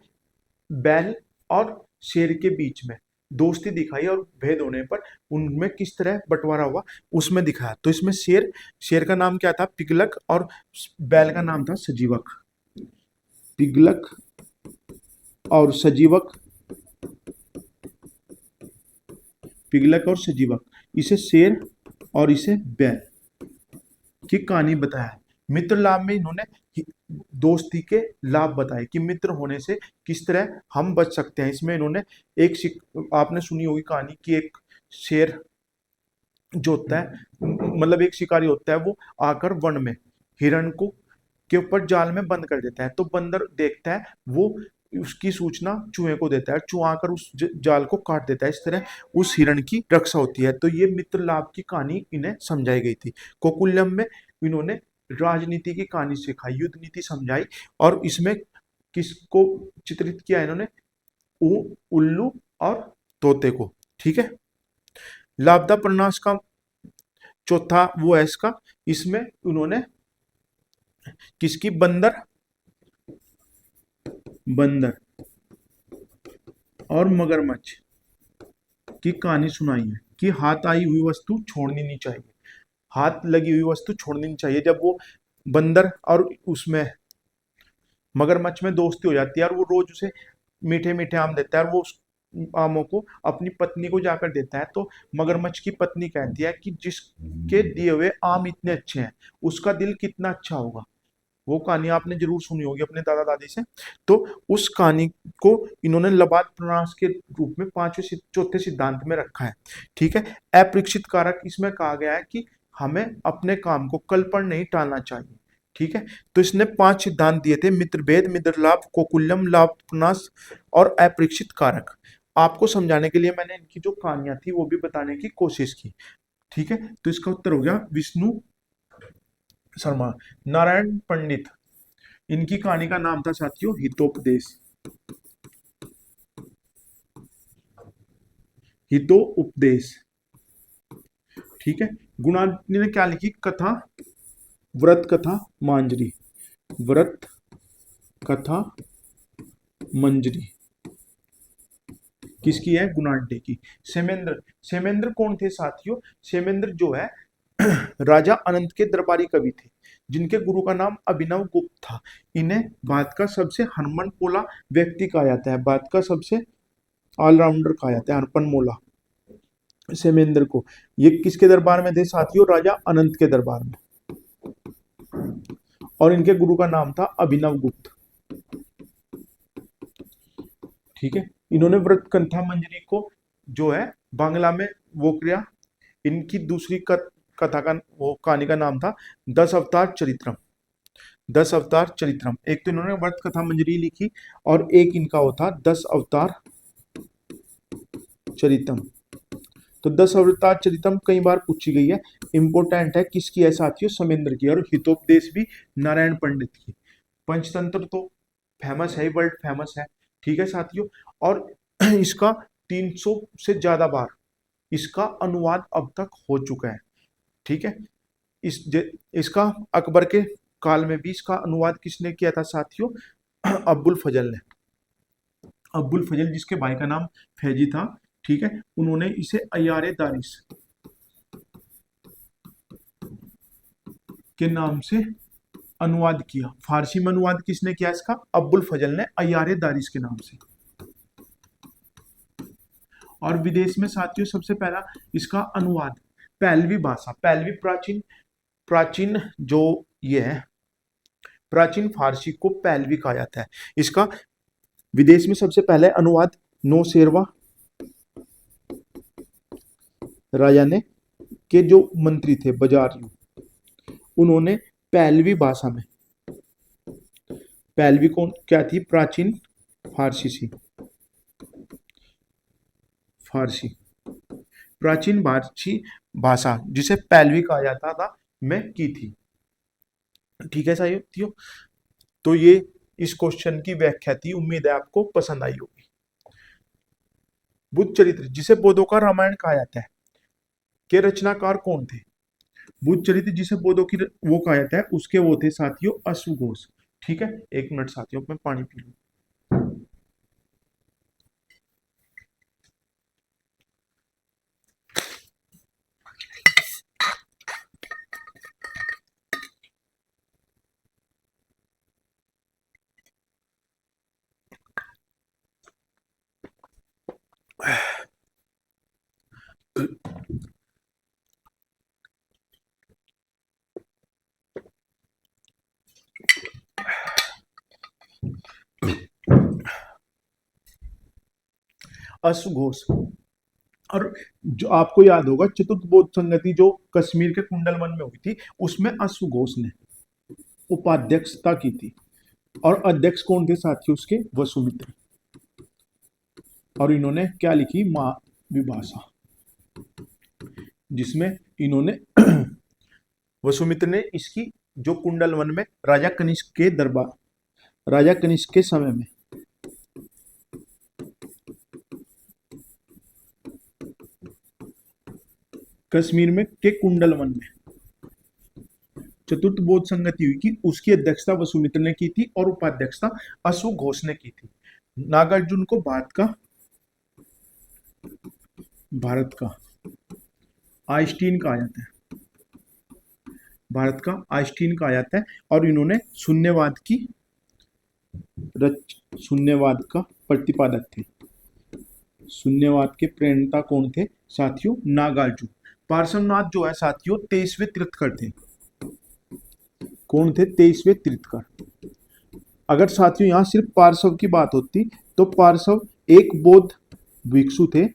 बैल और शेर के बीच में दोस्ती दिखाई और भेद होने पर उनमें किस तरह बंटवारा हुआ उसमें दिखाया। तो इसमें शेर का नाम क्या था? पिगलक, और बैल का नाम था सजीवक। पिगलक और सजीवक, पिगलक और सजीवक, इसे शेर और इसे बैल की कहानी बताया। मित्र लाभ में इन्होंने दोस्ती के लाभ बताए कि मित्र होने से किस तरह हम बच सकते हैं। इसमें इन्होंने आपने सुनी होगी कहानी कि एक शेर जो होता है मतलब एक शिकारी होता है, वो आकर वन में हिरण को के ऊपर जाल में बंद कर देता है। तो बंदर देखता है, वो उसकी सूचना चूहे को देता है, चूहा आकर उस जाल को काट देता है। इस तरह उस हिरण की रक्षा होती है। तो ये मित्र लाभ की कहानी इन्हें समझाई गई थी। कोकुलम में इन्होंने राजनीति की कहानी सिखाई, युद्ध नीति समझाई, और इसमें किसको चित्रित किया इन्होंने? उल्लू और तोते को। ठीक है। लापता प्रन्यास का चौथा वो है इसका, इसमें उन्होंने किसकी? बंदर बंदर और मगरमच्छ की कहानी सुनाई है कि हाथ आई हुई वस्तु छोड़नी नहीं चाहिए, हाथ लगी हुई वस्तु छोड़नी नहीं चाहिए। जब वो बंदर और उसमें मगरमच्छ में दोस्ती हो जाती है और वो रोज उसे मीठे मीठे आम देता है और वो उस आमों को अपनी पत्नी को जाकर देता है, तो मगरमच्छ की पत्नी कहती है कि जिसके दिए हुए आम इतने अच्छे हैं उसका दिल कितना अच्छा होगा। वो कहानी आपने जरूर सुनी होगी अपने दादा दादी से। तो उस कहानी को इन्होंने लबाद प्रणास के रूप में चौथे सिद्धांत में रखा है। ठीक है। अपरीक्षित कारक इसमें कहा गया है कि हमें अपने काम को कल पर नहीं टालना चाहिए। ठीक है। तो इसने 5 सिद्धांत दिए थे: मित्रभेद, मित्र लाभ, कोकुल्यम, लाभ प्रणास और अपरीक्षित कारक। आपको समझाने के लिए मैंने इनकी जो कहानियां थी वो भी बताने की कोशिश की। ठीक है। तो इसका उत्तर हो गया विष्णु शर्मा। नारायण पंडित, इनकी कहानी का नाम था साथियों हितोपदेश। हितोपदेश। ठीक है। गुणाजी ने क्या लिखी? कथा, व्रत कथा मांजरी। व्रत कथा मंजरी किसकी है? गुणाढ्य की। सेमेंद्र, सेमेंद्र कौन थे साथियों? सेमेंद्र जो है राजा अनंत के दरबारी कवि थे, जिनके गुरु का नाम अभिनव गुप्त था। इन्हें भारत का सबसे हरमन पोला व्यक्ति कहा जाता है, भारत का सबसे ऑलराउंडर कहा जाता है हरपन मोला सेमेंद्र को। ये किसके दरबार में थे साथियों? राजा अनंत के दरबार में, और इनके गुरु का नाम था अभिनव गुप्त। ठीक है। इन्होंने व्रत कंथा मंजरी को जो है बांग्ला में वो किया। इनकी दूसरी कथा का वो कहानी का नाम था 10 अवतार चरित्रम। 10 अवतार चरित्रम। एक तो इन्होंने व्रत कथा मंजरी लिखी और एक इनका वो था 10 अवतार चरितम। तो 10 अवतार चरितम कई बार पूछी गई है, इंपोर्टेंट है। किसकी है साथियों? समेंद्र की। और हितोपदेश भी नारायण पंडित की। पंचतंत्र तो फेमस है, वर्ल्ड फेमस है। ठीक है साथियों। और इसका 300 से ज्यादा बार इसका अनुवाद अब तक हो चुका है। ठीक है। इसका अकबर के काल में भी इसका अनुवाद किसने किया था साथियों? अब्बुल फजल ने। अब्बुल फजल जिसके भाई का नाम फैजी था। ठीक है। उन्होंने इसे अयारे दारिस के नाम से अनुवाद किया। फारसी में अनुवाद किसने किया इसका? अब्बुल फजल ने अयारे दारिस के नाम से। और विदेश में साथियों सबसे पहला इसका अनुवाद पहलवी भाषा, पहलवी प्राचीन प्राचीन जो ये है प्राचीन फारसी को पहलवी कहा जाता है। इसका विदेश में सबसे पहले अनुवाद नौशेरवा राजा ने के जो मंत्री थे बजारियो, उन्होंने पहलवी भाषा में, पहलवी कौन क्या थी? प्राचीन फारसी सी, फारसी प्राचीन फारसी भाषा जिसे पहलवी कहा जाता था में की थी। ठीक है साथियों। तो ये इस क्वेश्चन की व्याख्या थी। उम्मीद है आपको पसंद आई होगी। बुद्ध चरित्र जिसे बोधों का रामायण कहा जाता है के रचनाकार कौन थे? बुद्ध चरित्र जिसे बोधों की वो कहा जाता है उसके वो थे साथियों अश्वघोष। ठीक है। 1 मिनट साथियों, मैं पानी पी लूं। अश्वघोष और जो आपको याद होगा चतुर्थ संगति जो कश्मीर के कुंडल वन में हुई थी, उसमें अश्वघोष ने उपाध्यक्षता की थी। और अध्यक्ष कौन थे साथियों उसके? वसुमित्र। और इन्होंने क्या लिखी? महाविभाषा, जिसमें इन्होंने वसुमित्र ने इसकी जो कुंडल वन में राजा कनिष्क के दरबार, राजा कनिष्क के समय में कश्मीर में के कुंडल वन में चतुर्थ बौद्ध संगति हुई कि उसकी अध्यक्षता वसुमित्र ने की थी और उपाध्यक्षता अशोक घोष ने की थी। नागार्जुन को भारत का आइंस्टीन कहा जाता है, भारत का आइंस्टीन कहा जाता है। और इन्होंने शून्यवाद का प्रतिपादक थे। शून्यवाद के प्रणेता कौन थे साथियों? नागार्जुन। पार्श्वनाथ जो है साथियों 23वें तीर्थंकर थे। कौन थे? 23वें तीर्थंकर। अगर साथियों यहां सिर्फ पार्श्व की बात होती तो पार्श्व एक बौद्ध भिक्षु थे,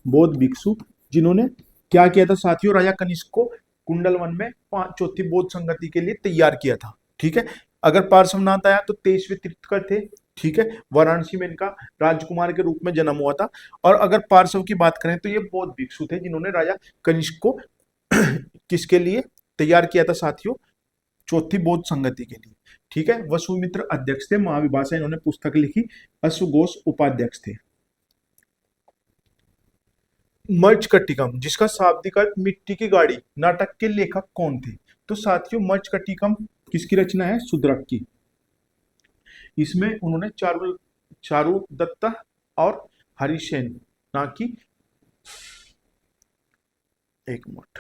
बौद्ध भिक्षु, जिन्होंने क्या किया था साथियों? राजा कनिष्क को कुंडल वन में चौथी बौद्ध संगति के लिए तैयार किया था। ठीक है। अगर पार्श्वनाथ आया तो 23वें तीर्थंकर थे। ठीक है। वाराणसी में इनका राजकुमार के रूप में जन्म हुआ था। और अगर पार्श्व की बात करें तो ये बौद्ध भिक्षु थे जिन्होंने राजा कनिष्क को किसके लिए तैयार किया था साथियों? चौथी बौद्ध संगति के लिए। ठीक है। वसुमित्र अध्यक्ष थे, महाविभाषा इन्होंने पुस्तक लिखी, अश्वघोष उपाध्यक्ष थे। मर्चकटिकम, जिसका शाब्दिक अर्थ मिट्टी की गाड़ी, नाटक के लेखक कौन थे? तो साथियों मर्चकटिकम किसकी रचना है? शूद्रक की। इसमें उन्होंने चारुदत्त और हरिसेन ना की, एक मिनट,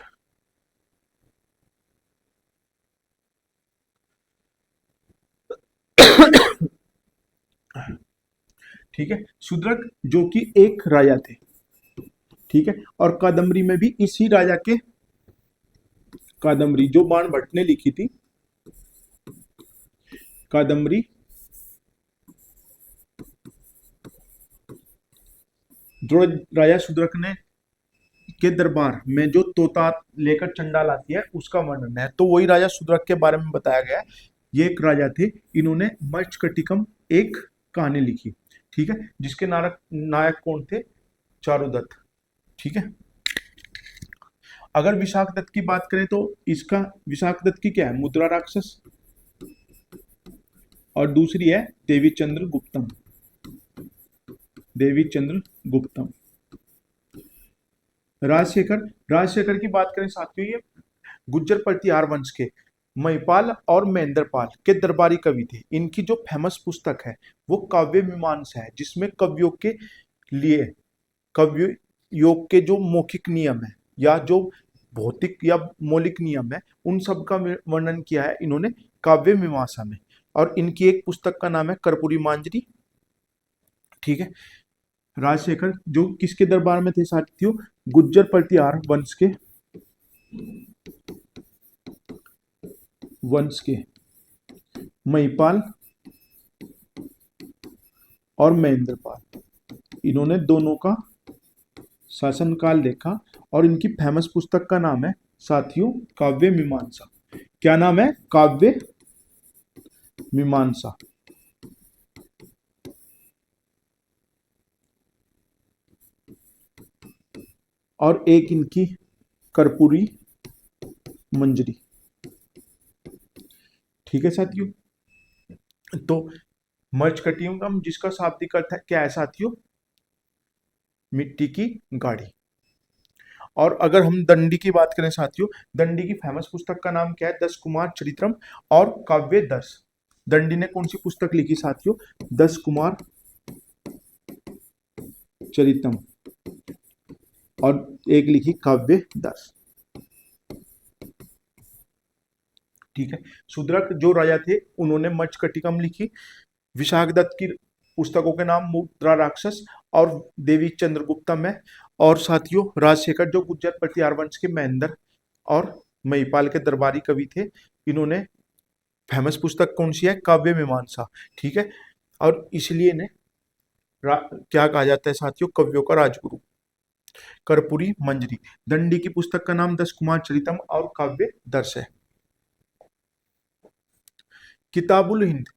ठीक है। शूद्रक जो कि एक राजा थे। ठीक है। और कादम्बरी में भी इसी राजा के, कादम्बरी जो बाण भट्ट ने लिखी थी, कादम्बरी जो राजा शूद्रक ने के दरबार में जो तोता लेकर चंडाल आती है उसका वर्णन है। तो वही राजा शूद्रक के बारे में बताया गया है। ये एक राजा थे, इन्होंने मर्चकटिकम एक कहानी लिखी। ठीक है। जिसके नायक कौन थे? चारुदत्त। ठीक है। अगर विशाखदत्त की बात करें तो इसका, विशाखदत्त की क्या है? मुद्रा राक्षस। और दूसरी है देवीचंद्र गुप्तम, देवीचंद्र गुप्तम। राजशेखर की बात करें साथियों, ये गुज्जर प्रतिहार वंश के महिपाल और महेंद्रपाल के दरबारी कवि थे। इनकी जो फेमस पुस्तक है वो काव्य मीमांसा है, जिसमें कवियों के लिए कव्य योग के जो मौखिक नियम है या जो भौतिक या मौलिक नियम है उन सब का वर्णन किया है इन्होंने काव्य मीमांसा में। और इनकी एक पुस्तक का नाम है कर्पूरी मांजरी। ठीक है। राजशेखर जो किसके दरबार में थे साथियों? गुज्जर प्रतिहार वंश के महिपाल और महेंद्रपाल, इन्होंने दोनों का शासनकाल देखा। और इनकी फेमस पुस्तक का नाम है साथियों काव्य मीमांसा। क्या नाम है? काव्य मीमांसा। और एक इनकी कर्पूरी मंजरी। ठीक है साथियों। तो मर्चकटिकम जिसका शाब्दिक अर्थ है क्या है साथियों? मिट्टी की गाड़ी। और अगर हम दंडी की बात करें साथियों, दंडी की फेमस पुस्तक का नाम क्या है? 10 कुमार चरित्रम और काव्य दर्श। दंडी ने कौन सी पुस्तक लिखी साथियों? 10 कुमार चरितम और एक लिखी काव्य दर्श। ठीक है। शूद्रक जो राजा थे उन्होंने मर्चकटिकम लिखी। विशाखदत्त की पुस्तकों के नाम मुद्रा राक्षस और देवी चंद्रगुप्तम है। और साथियों राजशेखर जो गुज्जर प्रतिहार वंश के महेंद्र और महिपाल के दरबारी कवि थे, इन्होंने फेमस पुस्तक कौन सी है? काव्य मीमांसा। ठीक है। और इसलिए ने क्या कहा जाता है साथियों, कवियों का राजगुरु। कर्पूरी मंजरी। दंडी की पुस्तक का नाम 10 कुमार चरितम और काव्य दर्श है। किताबुल हिंद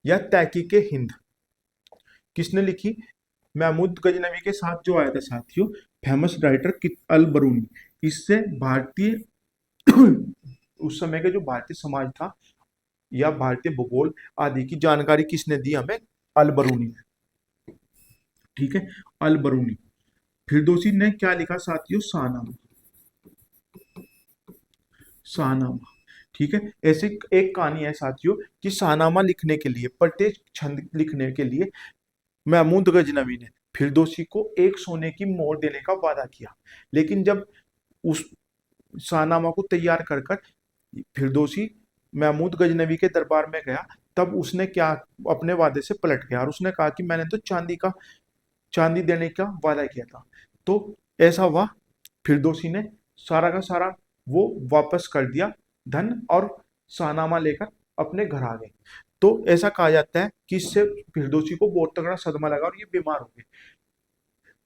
या तहकीक हिंद किसने लिखी? महमूद गजनवी के साथ जो आया था साथियों, फेमस राइटर अल बरूनी। इससे भारतीय उस समय के जो भारतीय समाज था या भारतीय भूगोल आदि की जानकारी किसने दी हमें? अल बरूनी ने। ठीक है, अल बरूनी। फिरदौसी ने क्या लिखा साथियों? शाहनामा। शाहनामा। ठीक है, ऐसे एक कहानी है साथियों कि शाहनामा लिखने के लिए, प्रत्येक छंद लिखने के लिए महमूद गजनवी ने फिरदौसी को एक सोने की मोहर देने का वादा किया। लेकिन जब उस शाहनामा को तैयार कर कर फिरदौसी महमूद गजनवी के दरबार में गया, तब उसने क्या अपने वादे से पलट गया और उसने कहा कि मैंने तो चांदी देने का वादा किया था। तो ऐसा हुआ, फिरदौसी ने सारा का सारा वो वापस कर दिया धन और शाहनामा लेकर अपने घर आ गए। तो ऐसा कहा जाता है कि इससे फिरदौसी को बहुत तगड़ा सदमा लगा और ये बीमार हो गए।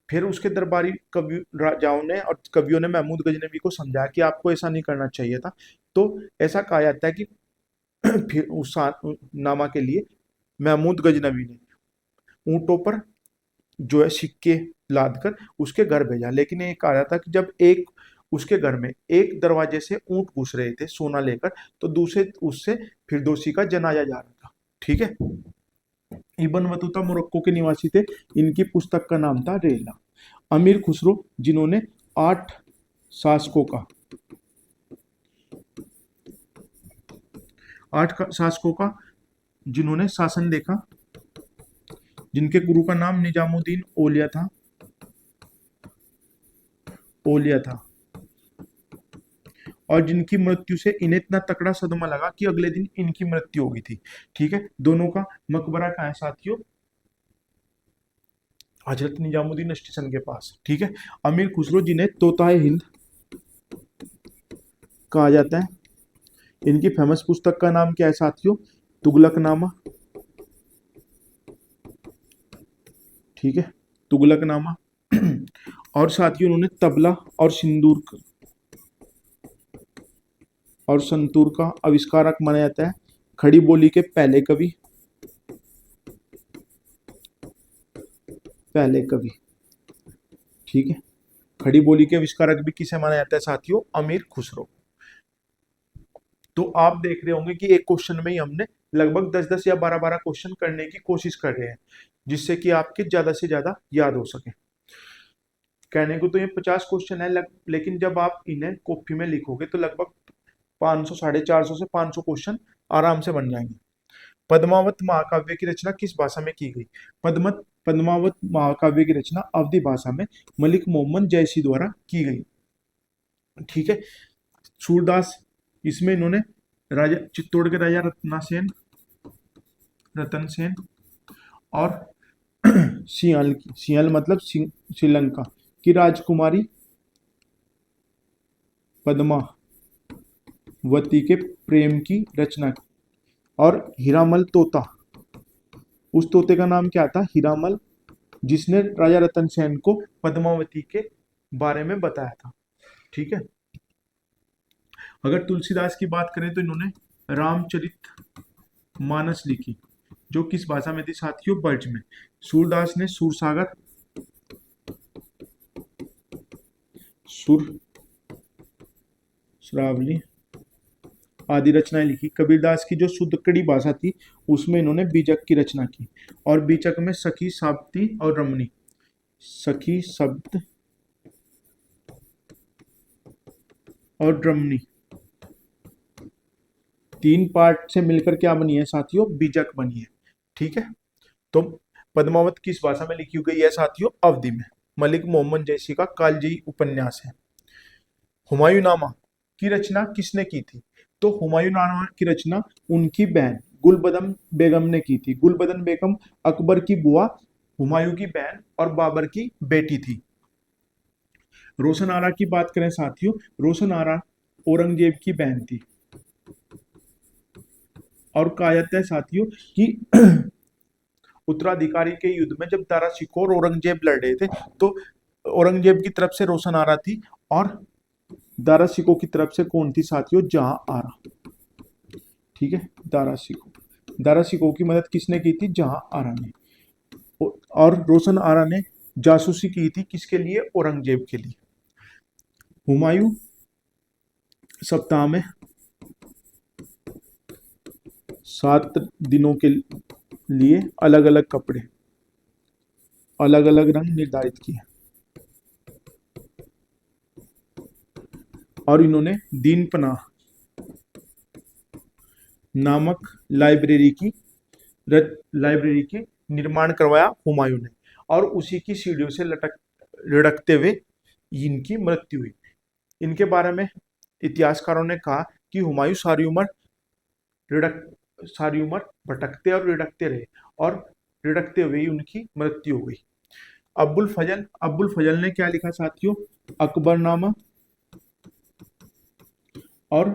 फिर उसके दरबारी कवि राजाओं ने और कवियों ने महमूद गजनवी को समझाया कि आपको ऐसा नहीं करना चाहिए था। तो ऐसा कहा जाता है कि फिर उस नामा के लिए महमूद गजनवी ने ऊंटों पर जो है सिक्के लाद कर उसके घर भेजा। लेकिन ये कहा जाता है कि जब उसके घर में एक दरवाजे से ऊंट घुस रहे थे सोना लेकर, तो दूसरे उससे फिरदौसी का जनाजा जा रहा था। ठीक है, इब्न बतूता मोरक्को के निवासी थे। इनकी पुस्तक का नाम था रेला। अमीर खुसरो, जिन्होंने 8 शासकों का 8 शासकों का जिन्होंने शासन देखा, जिनके गुरु का नाम निजामुद्दीन औलिया था और जिनकी मृत्यु से इन्हें इतना तकड़ा सदमा लगा कि अगले दिन इनकी मृत्यु हो गई थी। ठीक है, दोनों का मकबरा कहाँ है साथियों? हजरत निजामुद्दीन स्टेशन के पास। ठीक है, अमीर खुसरो, जिन्हें तोताए हिंद कहा जाता है, इनकी फेमस पुस्तक का नाम क्या है साथियों? तुगलकनामा। ठीक है, तुगलकनामा। और साथियों उन्होंने तबला और संतूर का आविष्कारक माना जाता है। खड़ी बोली के पहले कवि। ठीक है, खड़ी बोली के आविष्कारक भी किसे माना जाता है साथियों? अमीर खुसरो। तो आप देख रहे होंगे कि एक क्वेश्चन में ही हमने लगभग 10-10 या 12-12 क्वेश्चन करने की कोशिश कर रहे हैं, जिससे कि आपके ज्यादा से ज्यादा याद हो सके। कहने को तो ये 50 क्वेश्चन है, लेकिन जब आप इन्हें कॉपी में लिखोगे तो लगभग 500, 450 से 500 क्वेश्चन आराम से बन जाएंगे। पद्मावत महाकाव्य की रचना किस भाषा में की गई? पद्मावत महाकाव्य की रचना अवधी भाषा में मलिक मोहम्मद जयसी द्वारा की गई। ठीक है, सूरदास, इसमें इन्होंने राजा चित्तौड़ के राजा रतन सेन और सियाल मतलब श्रीलंका की राजकुमारी पद्मावती के प्रेम की रचना की। और हीरामल तोता, उस तोते का नाम क्या था? हीरामल, जिसने राजा रतन सेन को पद्मावती के बारे में बताया था। ठीक है, अगर तुलसीदास की बात करें तो इन्होंने रामचरित मानस लिखी, जो किस भाषा में थी साथियों? ब्रज में। सूरदास ने सूरसागर, श्रावली आदि रचनाएं लिखी। कबीरदास की जो शुद्धकड़ी भाषा थी उसमें इन्होंने बीजक की रचना की। और बीजक में सखी, साप्ती और रमणी, सखी शब्द और रमणी 3 पार्ट से मिलकर क्या बनी है साथियों? बीजक बनी है। ठीक है, तो पद्मावत किस भाषा में लिखी गई है साथियों? अवधी में। मलिक मोहम्मद जयसी का कालजयी उपन्यास है। हुमायूंनामा की रचना किसने की थी? तो हुमायूंनामा की रचना उनकी बहन गुलबदन बेगम ने की थी। गुलबदन बेगम अकबर की बुआ, हुमायूं की बहन और बाबर की बेटी थी। रोशन आरा की बात करें साथियों, रोशन आरा औरंगजेब की बहन थी। और कहा जाता है साथियों कि उत्तराधिकारी के युद्ध में जब दारा शिकोह और औरंगजेब लड़ रहे थे, तो औरंगजेब की तरफ से रोशन आरा थी और दारा शिकोह की तरफ से कौन थी साथियों? जहां आरा। ठीक है, दारा शिकोह की मदद किसने की थी? जहां आरा ने। और रोशन आरा ने जासूसी की थी किसके लिए? औरंगजेब के लिए। हुमायूं सप्ताह में 7 दिनों के लिए अलग अलग कपड़े, अलग अलग रंग निर्धारित किए और इन्होंने दीन पनाह नामक लाइब्रेरी की निर्माण करवाया हुमायूं ने, और उसी की सीढ़ियों से लुढ़कते हुए इनकी मृत्यु हुई। इनके बारे में इतिहासकारों ने कहा कि हुमायूं सारी उम्र भटकते और रिड़कते रहे और रिड़कते हुए उनकी मृत्यु हो गई। अब्बुल फजल ने क्या लिखा साथियों? अकबरनामा और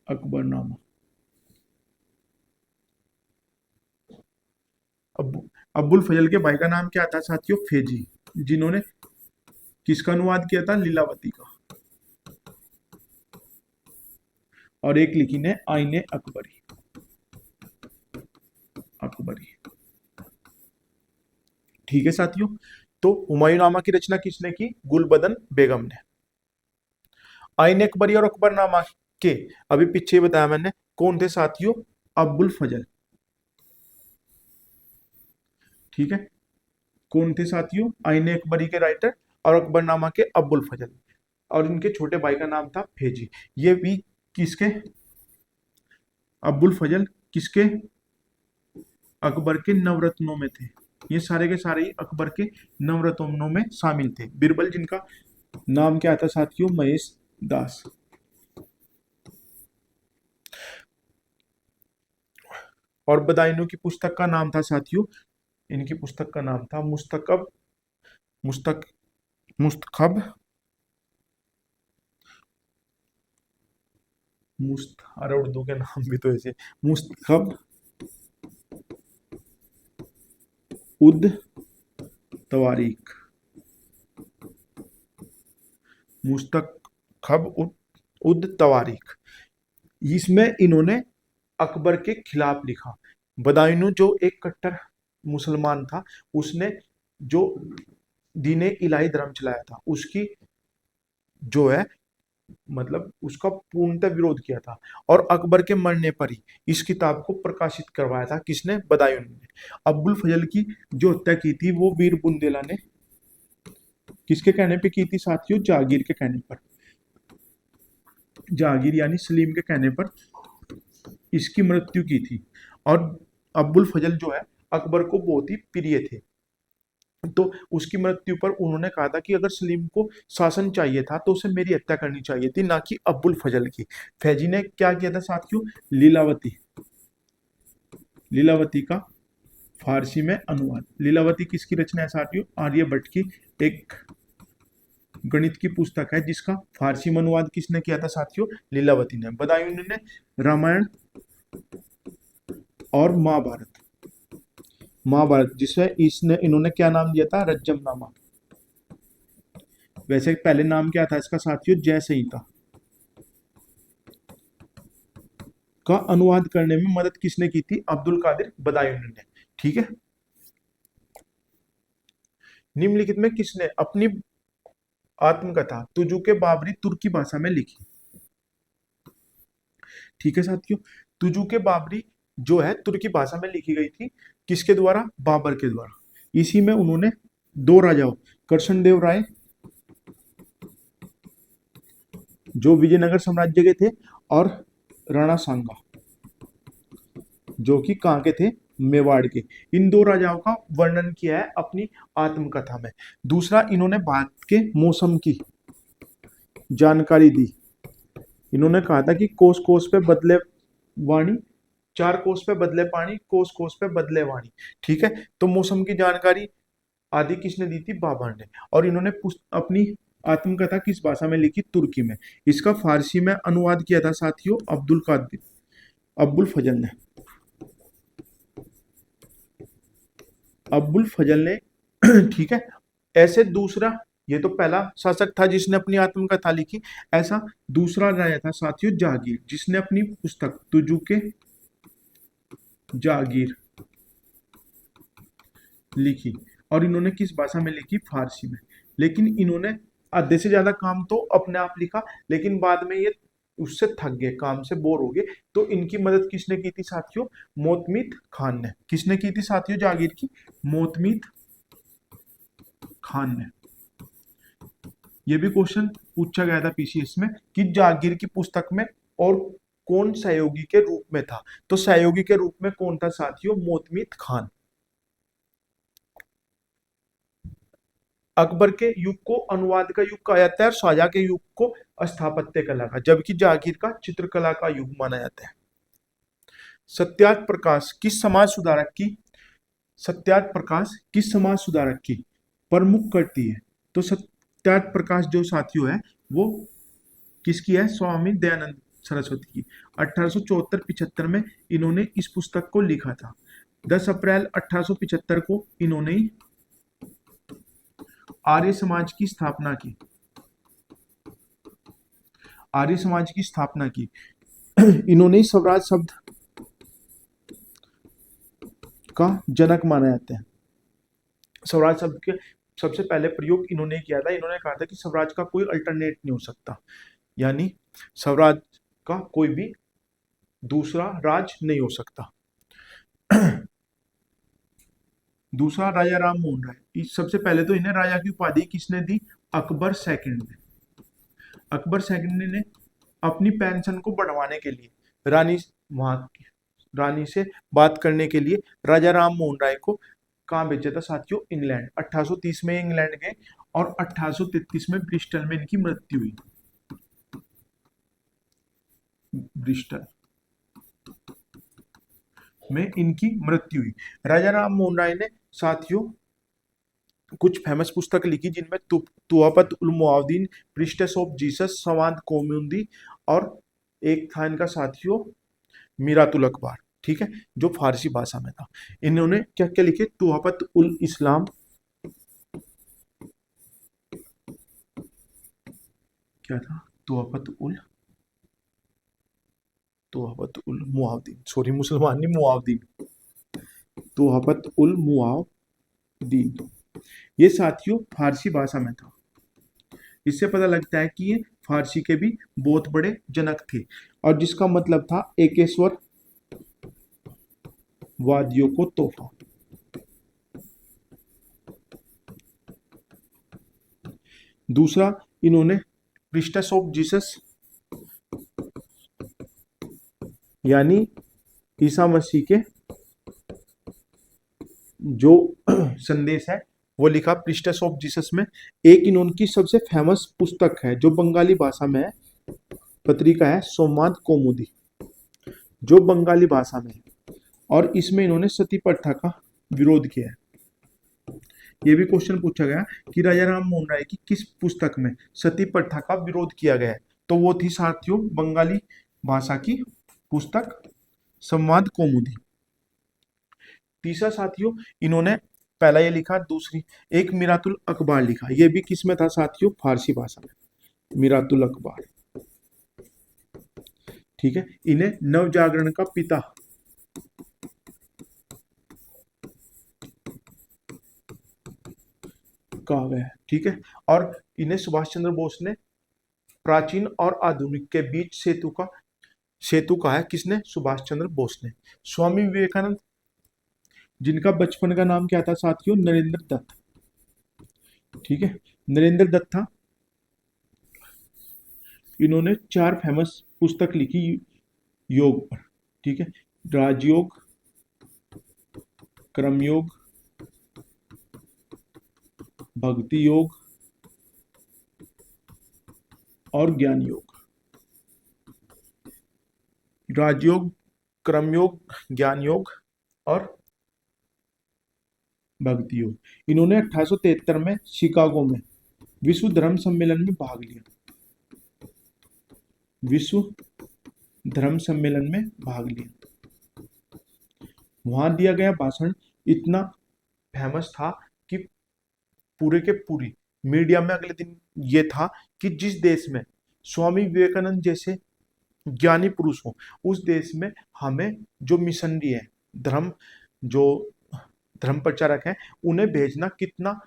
अकबरनामा। अब्बुल फजल के भाई का नाम क्या था साथियों? फेजी, जिन्होंने किसका अनुवाद किया था? लीलावती का। और एक लिखी ने आईने अकबरी। ठीक है साथियों, तो हुमायूंनामा की रचना किसने की? गुलबदन बेगम ने। आईने अकबरी और अकबरनामा के अभी पीछे बताया मैंने कौन थे साथियों? अब्बुल फजल। ठीक है, कौन थे साथियों? आईने अकबरी के राइटर और अकबरनामा के अब्बुल फजल, और इनके छोटे भाई का नाम था फेजी। ये भी किसके? अब्बुल फजल किसके? अकबर के नवरत्नों में थे। ये सारे के सारे अकबर के नवरत्नों में शामिल थे। बिरबल, जिनका नाम क्या था साथियों? महेश दास। और बदायूं की पुस्तक का नाम था साथियों, इनकी पुस्तक का नाम था मुस्तखब अरे उर्दू के नाम भी तो ऐसे, मुस्तखब उद तवारीख। मुस्तखब उद तवारीख, इसमें इन्होंने अकबर के खिलाफ लिखा। बदायूं जो एक कट्टर मुसलमान था, उसने जो दीने इलाही धर्म चलाया था, उसकी जो है मतलब उसका पूर्णतः विरोध किया था, और अकबर के मरने पर ही इस किताब को प्रकाशित करवाया था। किसने? बदायूं ने। अब्बुल फजल की जो हत्या की थी वो वीर बुंदेला ने किसके कहने पे की थी साथियों? जहांगीर के कहने पर। जहांगीर यानी सलीम के कहने पर इसकी मृत्यु की थी। और अब्बुल फजल जो है अकबर को बहुत ही प्रिय थे, तो उसकी मृत्यु पर उन्होंने कहा था कि अगर सलीम को शासन चाहिए था तो उसे मेरी हत्या करनी चाहिए थी, ना कि अब्बुल फजल की। फैजी ने क्या किया था साथियों? लीलावती का फारसी में अनुवाद। लीलावती किसकी रचना है साथियों? आर्यभट्ट की एक गणित की पुस्तक है, जिसका फारसी में अनुवाद किसने किया था साथियों? लीलावती ने। बदायूं ने रामायण और महाभारत जिसे इन्होंने क्या नाम दिया था? रज्जमनामा। वैसे पहले नाम क्या था इसका साथियों? जय संहिता। का अनुवाद करने में मदद किसने की थी? अब्दुल कादिर बदायूं ने। ठीक है, निम्नलिखित में किसने अपनी आत्मकथा तुजू के बाबरी तुर्की भाषा में लिखी? ठीक है साथियों, तुजू के बाबरी जो है तुर्की भाषा में लिखी गई थी। किसके द्वारा? बाबर के द्वारा। इसी में उन्होंने 2 राजाओं, कृष्ण देव राय जो विजयनगर साम्राज्य के थे, और राणा सांगा जो कि कहां के थे? मेवाड़ के। इन 2 राजाओं का वर्णन किया है अपनी आत्मकथा में। दूसरा, इन्होंने भारत के मौसम की जानकारी दी। इन्होंने कहा था कि कोस कोस पे बदले वाणी, 4 कोस पे बदले पानी, कोस कोस पे बदले वाणी। ठीक है, तो मौसम की जानकारी आदि किसने दी थी? बाबर ने। और इन्होंने अपनी आत्मकथा किस भाषा में लिखी? तुर्की में। इसका फारसी में अनुवाद किया था साथियों अब्दुल कादिर अब्बुल फजल ने, अब्बुल फजल ने ठीक है। ऐसे दूसरा, ये तो पहला शासक था जिसने अपनी आत्मकथा लिखी। ऐसा दूसरा राजा था साथियों जहांगीर, जिसने अपनी पुस्तक तुजू के जागीर लिखी। और इन्होंने किस भाषा में लिखी? फारसी में। लेकिन इन्होंने आधे से ज्यादा काम तो अपने आप लिखा, लेकिन बाद में ये उससे थक गए, काम से बोर हो गए। तो इनकी मदद किसने की थी साथियों? मोतमीत खान ने। किसने की थी साथियों जागीर की? मोतमीत खान ने। ये भी क्वेश्चन पूछा गया था पीसीएस में कि जागीर की पुस्तक में और कौन सहयोगी के रूप में था। तो सहयोगी के रूप में कौन था साथियों? मोतमीत खान। अकबर के युग को अनुवाद का युग कहा जाता है और शाहजहां के युग को स्थापत्य कला का, जबकि जहांगीर का चित्रकला का युग माना जाता है। सत्यार्थ प्रकाश किस समाज सुधारक की, सत्यार्थ प्रकाश किस समाज सुधारक की प्रमुख करती है? तो सत्यार्थ प्रकाश जो साथियों है वो किसकी है? स्वामी दयानंद सरस्वती की। 1874-75 में इन्होंने इस पुस्तक को लिखा था। 10 अप्रैल 1875 को इन्होंने आर्य समाज की स्थापना की, आर्य समाज की स्थापना की। इन्होंने स्वराज शब्द का जनक माना जाता है। स्वराज शब्द के सबसे पहले प्रयोग इन्होंने किया था। इन्होंने कहा था कि स्वराज का कोई अल्टरनेट नहीं हो सकता, यानी स्वराज का कोई भी दूसरा राज नहीं हो सकता। दूसरा राजा राम मोहन राय। सबसे पहले तो इन्हें राजा की उपाधि किसने दी? अकबर सेकंड ने। अकबर सेकंड ने अपनी पेंशन को बढ़वाने के लिए रानी, वहां रानी से बात करने के लिए राजा राम मोहन राय को कहाँ भेजा था साथियों? इंग्लैंड। 1830 में इंग्लैंड गए और 1833 में ब्रिस्टल में इनकी मृत्यु हुई। ब्रिस्टल में इनकी मृत्यु हुई। राजा राम मोहन राय ने साथियों कुछ फेमस पुस्तक लिखी, जिनमें तुआपत उल मुआवदीन, प्रिस्टेस ऑफ जीसस, संवाद कौमुदी, और एक था इनका साथियों मीरातुल अखबार, ठीक है, जो फारसी भाषा में था। इन्होंने क्या क्या लिखे? तुआपत उल इस्लाम, क्या था? तुआपत उल मुआवदीन, सॉरी मुसलमान नहीं, मुआवदीन, तुआपत उल मुआवदीन। ये साथियों फारसी भाषा में था। इससे पता लगता है कि ये फारसी के भी बहुत बड़े जनक थे, और जिसका मतलब था एकेश्वर वादियों को तोहफा। दूसरा, इन्होंने प्रिस्टेस ऑफ जीसस, यानी ईसा मसीह के जो संदेश है वो लिखा प्रिस्टेस ऑफ जीसस में। एक इनकी सबसे फेमस पुस्तक है जो बंगाली भाषा में है, पत्रिका है संवाद कौमुदी, जो बंगाली भाषा में है, और इसमें इन्होंने सती प्रथा का विरोध किया है। ये भी क्वेश्चन पूछा गया कि राजा राम मोहन राय की किस पुस्तक में सती प्रथा का विरोध किया गया है? तो वो थी साथियों बंगाली भाषा की पुस्तक संवाद कौमुदी। तीसरा साथियों, इन्होंने पहला ये लिखा, दूसरी एक मीरातुल अखबार लिखा। ये भी किस में था साथियों? फारसी भाषा में, मीरातुल अखबार, ठीक है। इन्हें नव जागरण का पिता कहा गया है, ठीक है। और इन्हें सुभाष चंद्र बोस ने प्राचीन और आधुनिक के बीच सेतु कहा है। किसने? सुभाष चंद्र बोस ने। स्वामी विवेकानंद, जिनका बचपन का नाम क्या था साथियों? नरेंद्र दत्त, ठीक है, नरेंद्र दत्त था। इन्होंने 4 फेमस पुस्तक लिखी योग पर, ठीक है, राजयोग, कर्मयोग, भक्ति योग और ज्ञान योग। राजयोग, कर्मयोग, ज्ञान योग और भक्ति योग। इन्होंने 1873 में शिकागो में विश्व धर्म सम्मेलन में भाग लिया। विश्व धर्म सम्मेलन में भाग लिया। वहां दिया गया भाषण इतना फेमस था कि पूरे के पूरी मीडिया में अगले दिन ये था कि जिस देश में स्वामी विवेकानंद जैसे ज्ञानी पुरुष हो, उस देश में हमें जो मिशनरी है, जो धर्म प्रचारक है, उन्हें भेजना कितना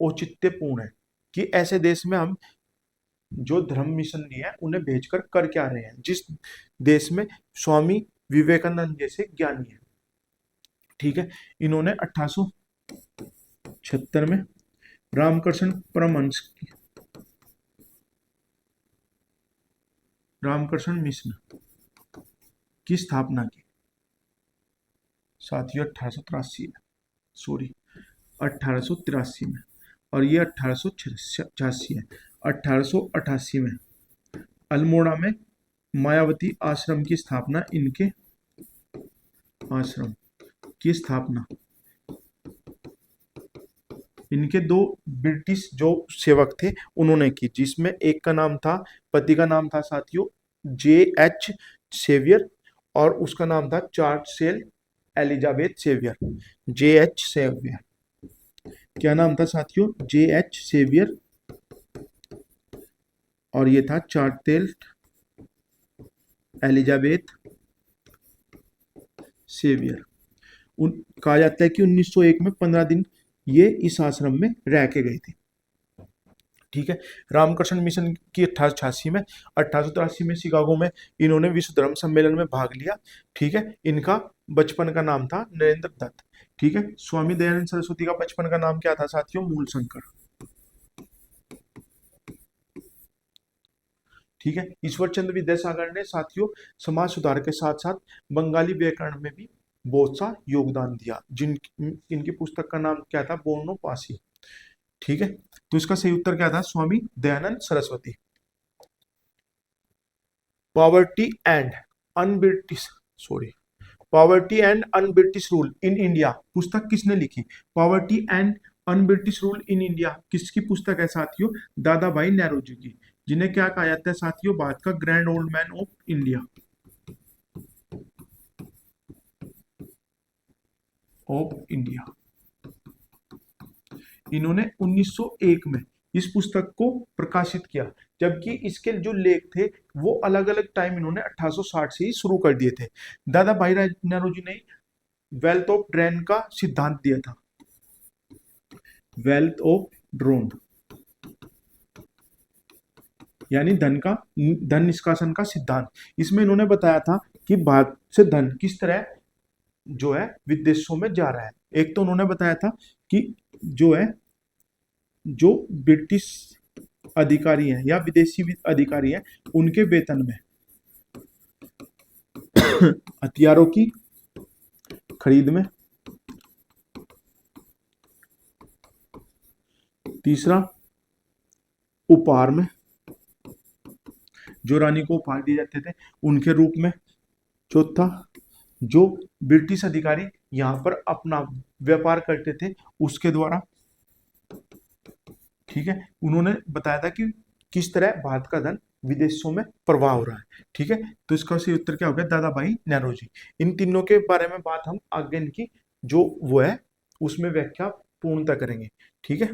औचित्यपूर्ण है कि ऐसे देश में हम जो धर्म मिशनरी है उन्हें भेजकर कर क्या रहे हैं, जिस देश में स्वामी विवेकानंद जैसे ज्ञानी है। ठीक है, इन्होंने 1876 में रामकृष्ण परमहंस रामकृष्ण मिशन की स्थापना की। साथियों 1883 में, सॉरी 1883 में, और ये 1886 है। 1888 में अल्मोड़ा में मायावती आश्रम की स्थापना, इनके आश्रम की स्थापना इनके दो ब्रिटिश जो सेवक थे उन्होंने की, जिसमें एक का नाम था, पति का नाम था साथियों J.H. सेवियर, और उसका नाम था Charles Elizabeth saviour. J.H. Saviour, क्या नाम था साथियों? J.H. सेवियर, और ये था चार्ल्स एलिजाबेथ सेवियर। कहा जाता है कि 1901 में 15 दिन ये इस आश्रम में रह के गए थे। ठीक है, रामकृष्ण मिशन की 1886 में, 1883 में शिकागो में इन्होंने विश्व धर्म सम्मेलन में भाग लिया। ठीक है, इनका बचपन का नाम था नरेंद्र दत्त। ठीक है, स्वामी दयानंद सरस्वती का बचपन का नाम क्या था साथियों? मूलशंकर। ठीक है, ईश्वर चंद्र विद्यासागर ने साथियों समाज सुधार के साथ साथ बंगाली व्याकरण में भी बहुत सा योगदान दिया। इनकी पुस्तक का नाम क्या था? बोर्नो पासी। ठीक है, तो इसका सही उत्तर क्या था? Swami Dayanand Saraswati. Poverty and unBritish rule in India पुस्तक किसने लिखी? Poverty and unBritish rule in India किसकी पुस्तक है साथियों? दादा भाई नेहरू जी की, जिन्हें क्या कहा जाता है साथियों? भारत का grand old man of India. इन्होंने 1901 में इस पुस्तक को प्रकाशित किया, जबकि इसके जो लेख थे वो अलग अलग टाइम इन्होंने 1860 से ही शुरू कर दिए थे। दादा भाई नेहरू जी ने वेल्थ ऑफ ड्रेन का सिद्धांत दिया था, वेल्थ ऑफ ड्रोन, यानी धन निष्कासन का सिद्धांत। इसमें इन्होंने बताया था कि भारत से धन किस तरह जो है विदेशों में जा रहा है। एक तो उन्होंने बताया था कि जो ब्रिटिश अधिकारी हैं या विदेशी अधिकारी हैं, उनके वेतन में हथियारों की खरीद में, तीसरा उपहार में, जो रानी को उपहार दिए जाते थे उनके रूप में, चौथा जो ब्रिटिश अधिकारी यहाँ पर अपना व्यापार करते थे उसके द्वारा। ठीक है, उन्होंने बताया था कि किस तरह भारत का धन विदेशों में प्रवाह हो रहा है। ठीक है, तो इसका सही उत्तर क्या हो गया? दादा भाई नेहरू जी। इन तीनों के बारे में बात हम आगे इनकी जो वो है उसमें व्याख्या पूर्णता करेंगे। ठीक है,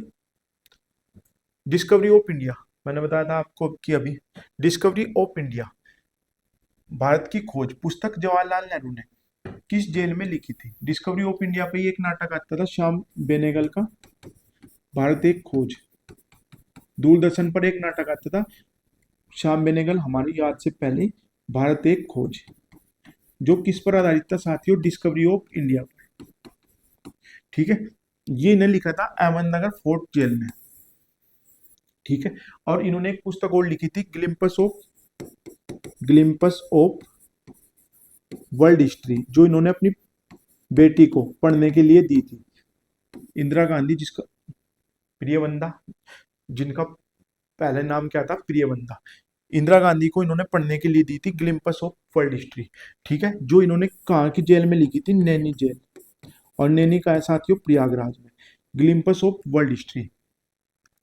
डिस्कवरी ऑफ इंडिया, मैंने बताया था आपको कि अभी डिस्कवरी ऑफ इंडिया, भारत की खोज पुस्तक जवाहरलाल नेहरू ने किस जेल में लिखी थी? डिस्कवरी ऑफ इंडिया पे एक नाटक आता था श्याम बेनेगल का, भारत एक खोज। दूरदर्शन पर एक नाटक आता था श्याम बेनेगल हमारी याद से पहले, भारत एक खोज, जो किस पर आधारित था साथियों? डिस्कवरी ऑफ इंडिया पर। ठीक है, ये इन्हें लिखा था अहमदनगर फोर्ट जेल में। ठीक है, और इन्होंने एक पुस्तक और लिखी थी ग्लिम्पस ऑफ वर्ल्ड हिस्ट्री, जो इन्होंने अपनी बेटी को पढ़ने के लिए दी थी। इंदिरा गांधी, जिसका प्रियवंदा, जिनका पहले नाम क्या था? प्रियवंदा। इंदिरा गांधी को इन्होंने पढ़ने के लिए दी थी ग्लिम्पस ऑफ वर्ल्ड हिस्ट्री। ठीक है, जो इन्होंने कहाँ की जेल में लिखी थी? नैनी जेल, और नैनी का है साथियों प्रयागराज में। ग्लिम्पस ऑफ वर्ल्ड हिस्ट्री,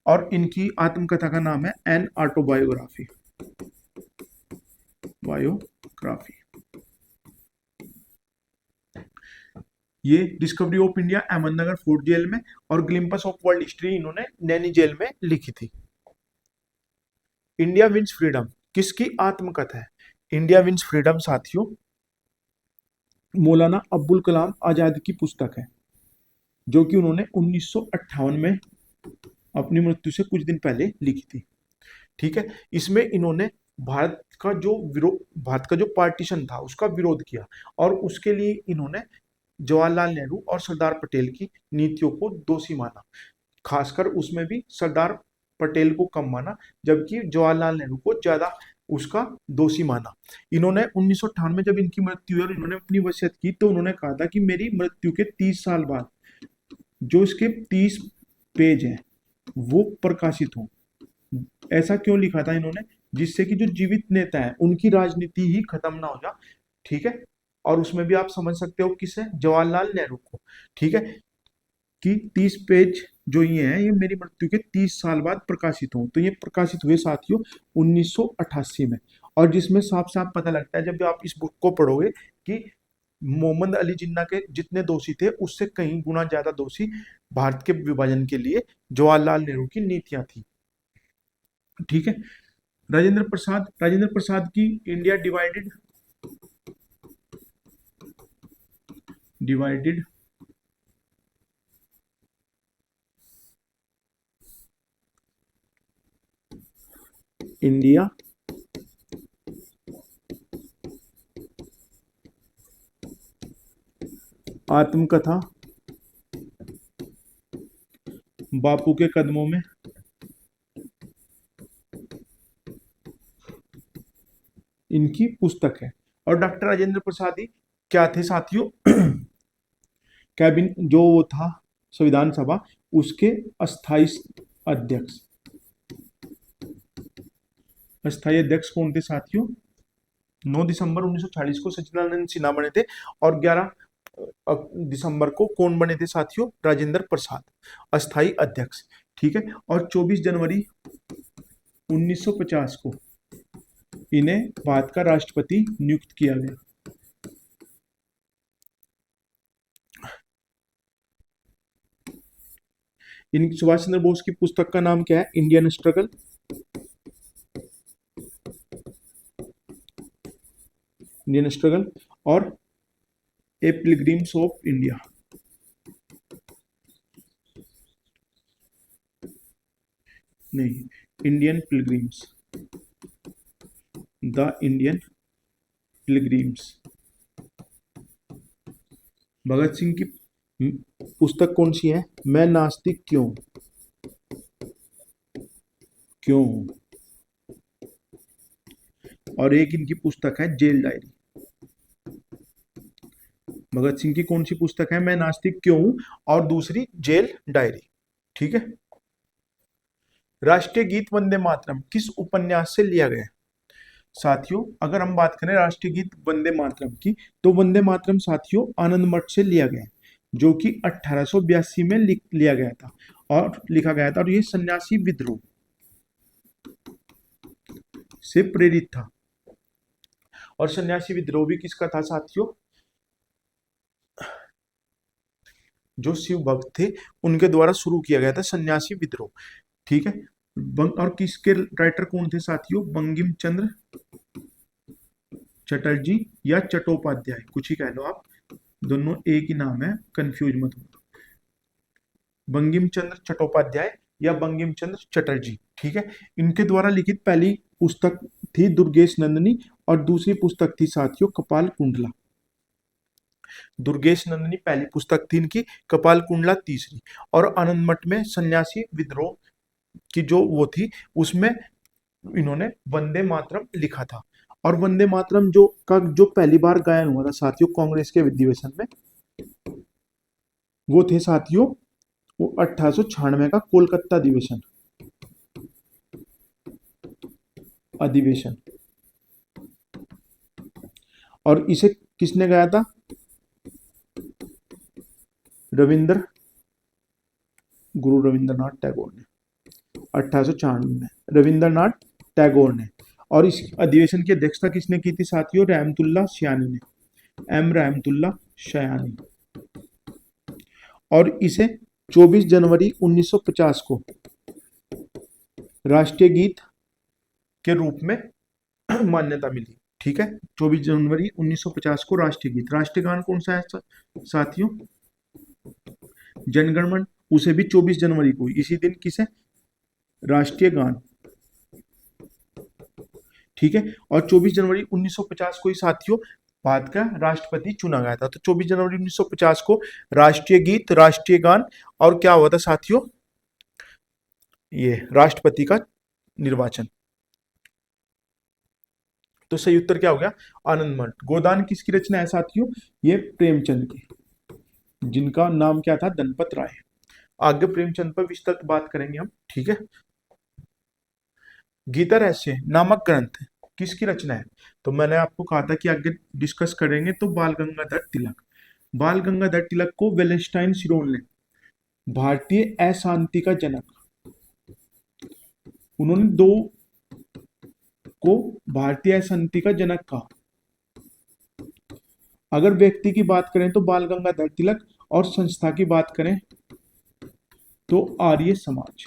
और इनकी आत्मकथा का नाम है एन ऑटोबायोग्राफी, बायोग्राफी। ये discovery of India Ahmednagar fort jail में और ग्लिम्पस ऑफ वर्ल्ड हिस्ट्री इन्होंने नैनी जेल में लिखी थी। इंडिया विंस फ्रीडम किसकी आत्मकथा है? इंडिया विंस फ्रीडम साथियों मौलाना अब्दुल कलाम आजाद की पुस्तक है, जो कि उन्होंने 1958 में अपनी मृत्यु से कुछ दिन पहले लिखी थी। ठीक है, इसमें इन्होंने भारत का जो पार्टीशन था उसका विरोध किया और उसके लिए इन्होंने जवाहरलाल नेहरू और सरदार पटेल की नीतियों को दोषी माना। खासकर उसमें भी सरदार पटेल को कम माना, जबकि जवाहरलाल नेहरू को ज्यादा उसका दोषी माना। इन्होंने 1958 में जब इनकी मृत्यु हुई और इन्होंने अपनी वसीयत की तो उन्होंने कहा था कि मेरी मृत्यु के 30 साल बाद जो इसके 30 पेज हैं वो प्रकाशित हों। ऐसा क्यों लिखा था इन्होंने? जिससे कि जो जीवित नेता है उनकी राजनीति ही खत्म ना हो जाए। ठीक है, और उसमें भी आप समझ सकते हो किसे, जवाहरलाल नेहरू को। ठीक है, कि 30 पेज जो ये हैं ये मेरी मृत्यु के 30 साल बाद प्रकाशित हों। तो ये प्रकाशित हुए साथियों 1988 में, और जिसमें साफ साफ पता लगता है जब भी आप इस बुक को पढ़ोगे कि मोहम्मद अली जिन्ना के जितने दोषी थे उससे कहीं गुना ज्यादा दोषी भारत के विभाजन के लिए जवाहरलाल नेहरू की नीतियां थी। ठीक है, राजेंद्र प्रसाद की इंडिया डिवाइडेड इंडिया आत्मकथा बापू के कदमों में इनकी पुस्तक है। और डॉक्टर राजेंद्र प्रसाद ही क्या थे साथियों? कैबिन जो वो था संविधान सभा उसके अस्थाई अध्यक्ष। अस्थाई अध्यक्ष कौन थे साथियों? 9 दिसंबर 1940 को सच्चिदानंद सिन्हा बने थे और 11 दिसंबर को कौन बने थे साथियों? राजेंद्र प्रसाद अस्थाई अध्यक्ष। ठीक है, और 24 जनवरी 1950 को इन्हें भारत का राष्ट्रपति नियुक्त किया गया। इन सुभाष चंद्र बोस की पुस्तक का नाम क्या है? Indian struggle. इंडियन स्ट्रगल और ए पिलग्रिम्स ऑफ इंडिया। नहीं, Indian pilgrims, the Indian pilgrims. Bhagat Singh की पुस्तक कौन सी है? मैं नास्तिक क्यों क्यों हूं। और एक इनकी पुस्तक है जेल डायरी। भगत सिंह की कौन सी पुस्तक है? मैं नास्तिक क्यों हूं, और दूसरी जेल डायरी। ठीक है, राष्ट्रीय गीत वंदे मातरम किस उपन्यास से लिया गया? साथियों अगर हम बात करें राष्ट्रीय गीत वंदे मातरम की, तो वंदे मातरम साथियों आनंद मठ से लिया गया, जो कि 1882 में लिया गया था और लिखा गया था, और ये सन्यासी विद्रोह से प्रेरित था। और सन्यासी विद्रोह भी किसका था साथियों? जो शिव भक्त थे उनके द्वारा शुरू किया गया था सन्यासी विद्रोह। ठीक है, और किसके राइटर कौन थे साथियों? बंकिम चंद्र चटर्जी या चट्टोपाध्याय, कुछ ही कह लो आप, दोनों एक ही नाम है, कंफ्यूज मत हो। बंकिम चंद्र चट्टोपाध्याय या बंकिम चंद्र चटर्जी। ठीक है, इनके द्वारा लिखित पहली पुस्तक थी दुर्गेश नंदिनी और दूसरी पुस्तक थी साथियों कपाल कुंडला। दुर्गेश नंदिनी पहली पुस्तक थी इनकी, कपाल कुंडला तीसरी। और आनंद मठ में सन्यासी विद्रोह की जो वो थी उसमें इन्होंने वंदे मातरम लिखा था। और वंदे मातरम जो पहली बार गायन हुआ था साथियों कांग्रेस के अधिवेशन में, वो थे साथियों 1896 का कोलकाता अधिवेशन। और इसे किसने गाया था? गुरु रविंद्रनाथ टैगोर ने। 1896 में रविंद्रनाथ टैगोर ने। और इस अधिवेशन की अध्यक्षता किसने की थी साथियों? रहमतुल्लाह सयानी ने, एम रहमतुल्लाह सयानी। और इसे 24 जनवरी 1950 को राष्ट्रीय गीत के रूप में मान्यता मिली। ठीक है, 24 जनवरी 1950 को राष्ट्रीय गीत। राष्ट्रीय गान कौन सा है साथियों? जनगणमन। उसे भी 24 जनवरी को, इसी दिन किसे? राष्ट्रीय गान। ठीक है, और 24 जनवरी 1950 को ही साथियों भारत का राष्ट्रपति चुना गया था। तो 24 जनवरी 1950 को राष्ट्रीय गीत, राष्ट्रीय गान और क्या हुआ था साथियों? ये राष्ट्रपति का निर्वाचन। तो सही उत्तर क्या हो गया? आनंदमठ। गोदान किसकी रचना है साथियों? ये प्रेमचंद की, जिनका नाम क्या था? धनपत राय। आगे प्रेमचंद पर विस्तृत बात करेंगे हम। ठीक है, गीता रहस्य नामक ग्रंथ किसकी रचना है? तो मैंने आपको कहा था कि आगे डिस्कस करेंगे। तो बाल गंगाधर तिलक। बाल गंगाधर तिलक को वेलेंस्टाइन सिरोल ने भारतीय अशांति का जनक, उन्होंने दो को भारतीय अशांति का जनक कहा। अगर व्यक्ति की बात करें तो बाल गंगाधर तिलक, और संस्था की बात करें तो आर्य समाज।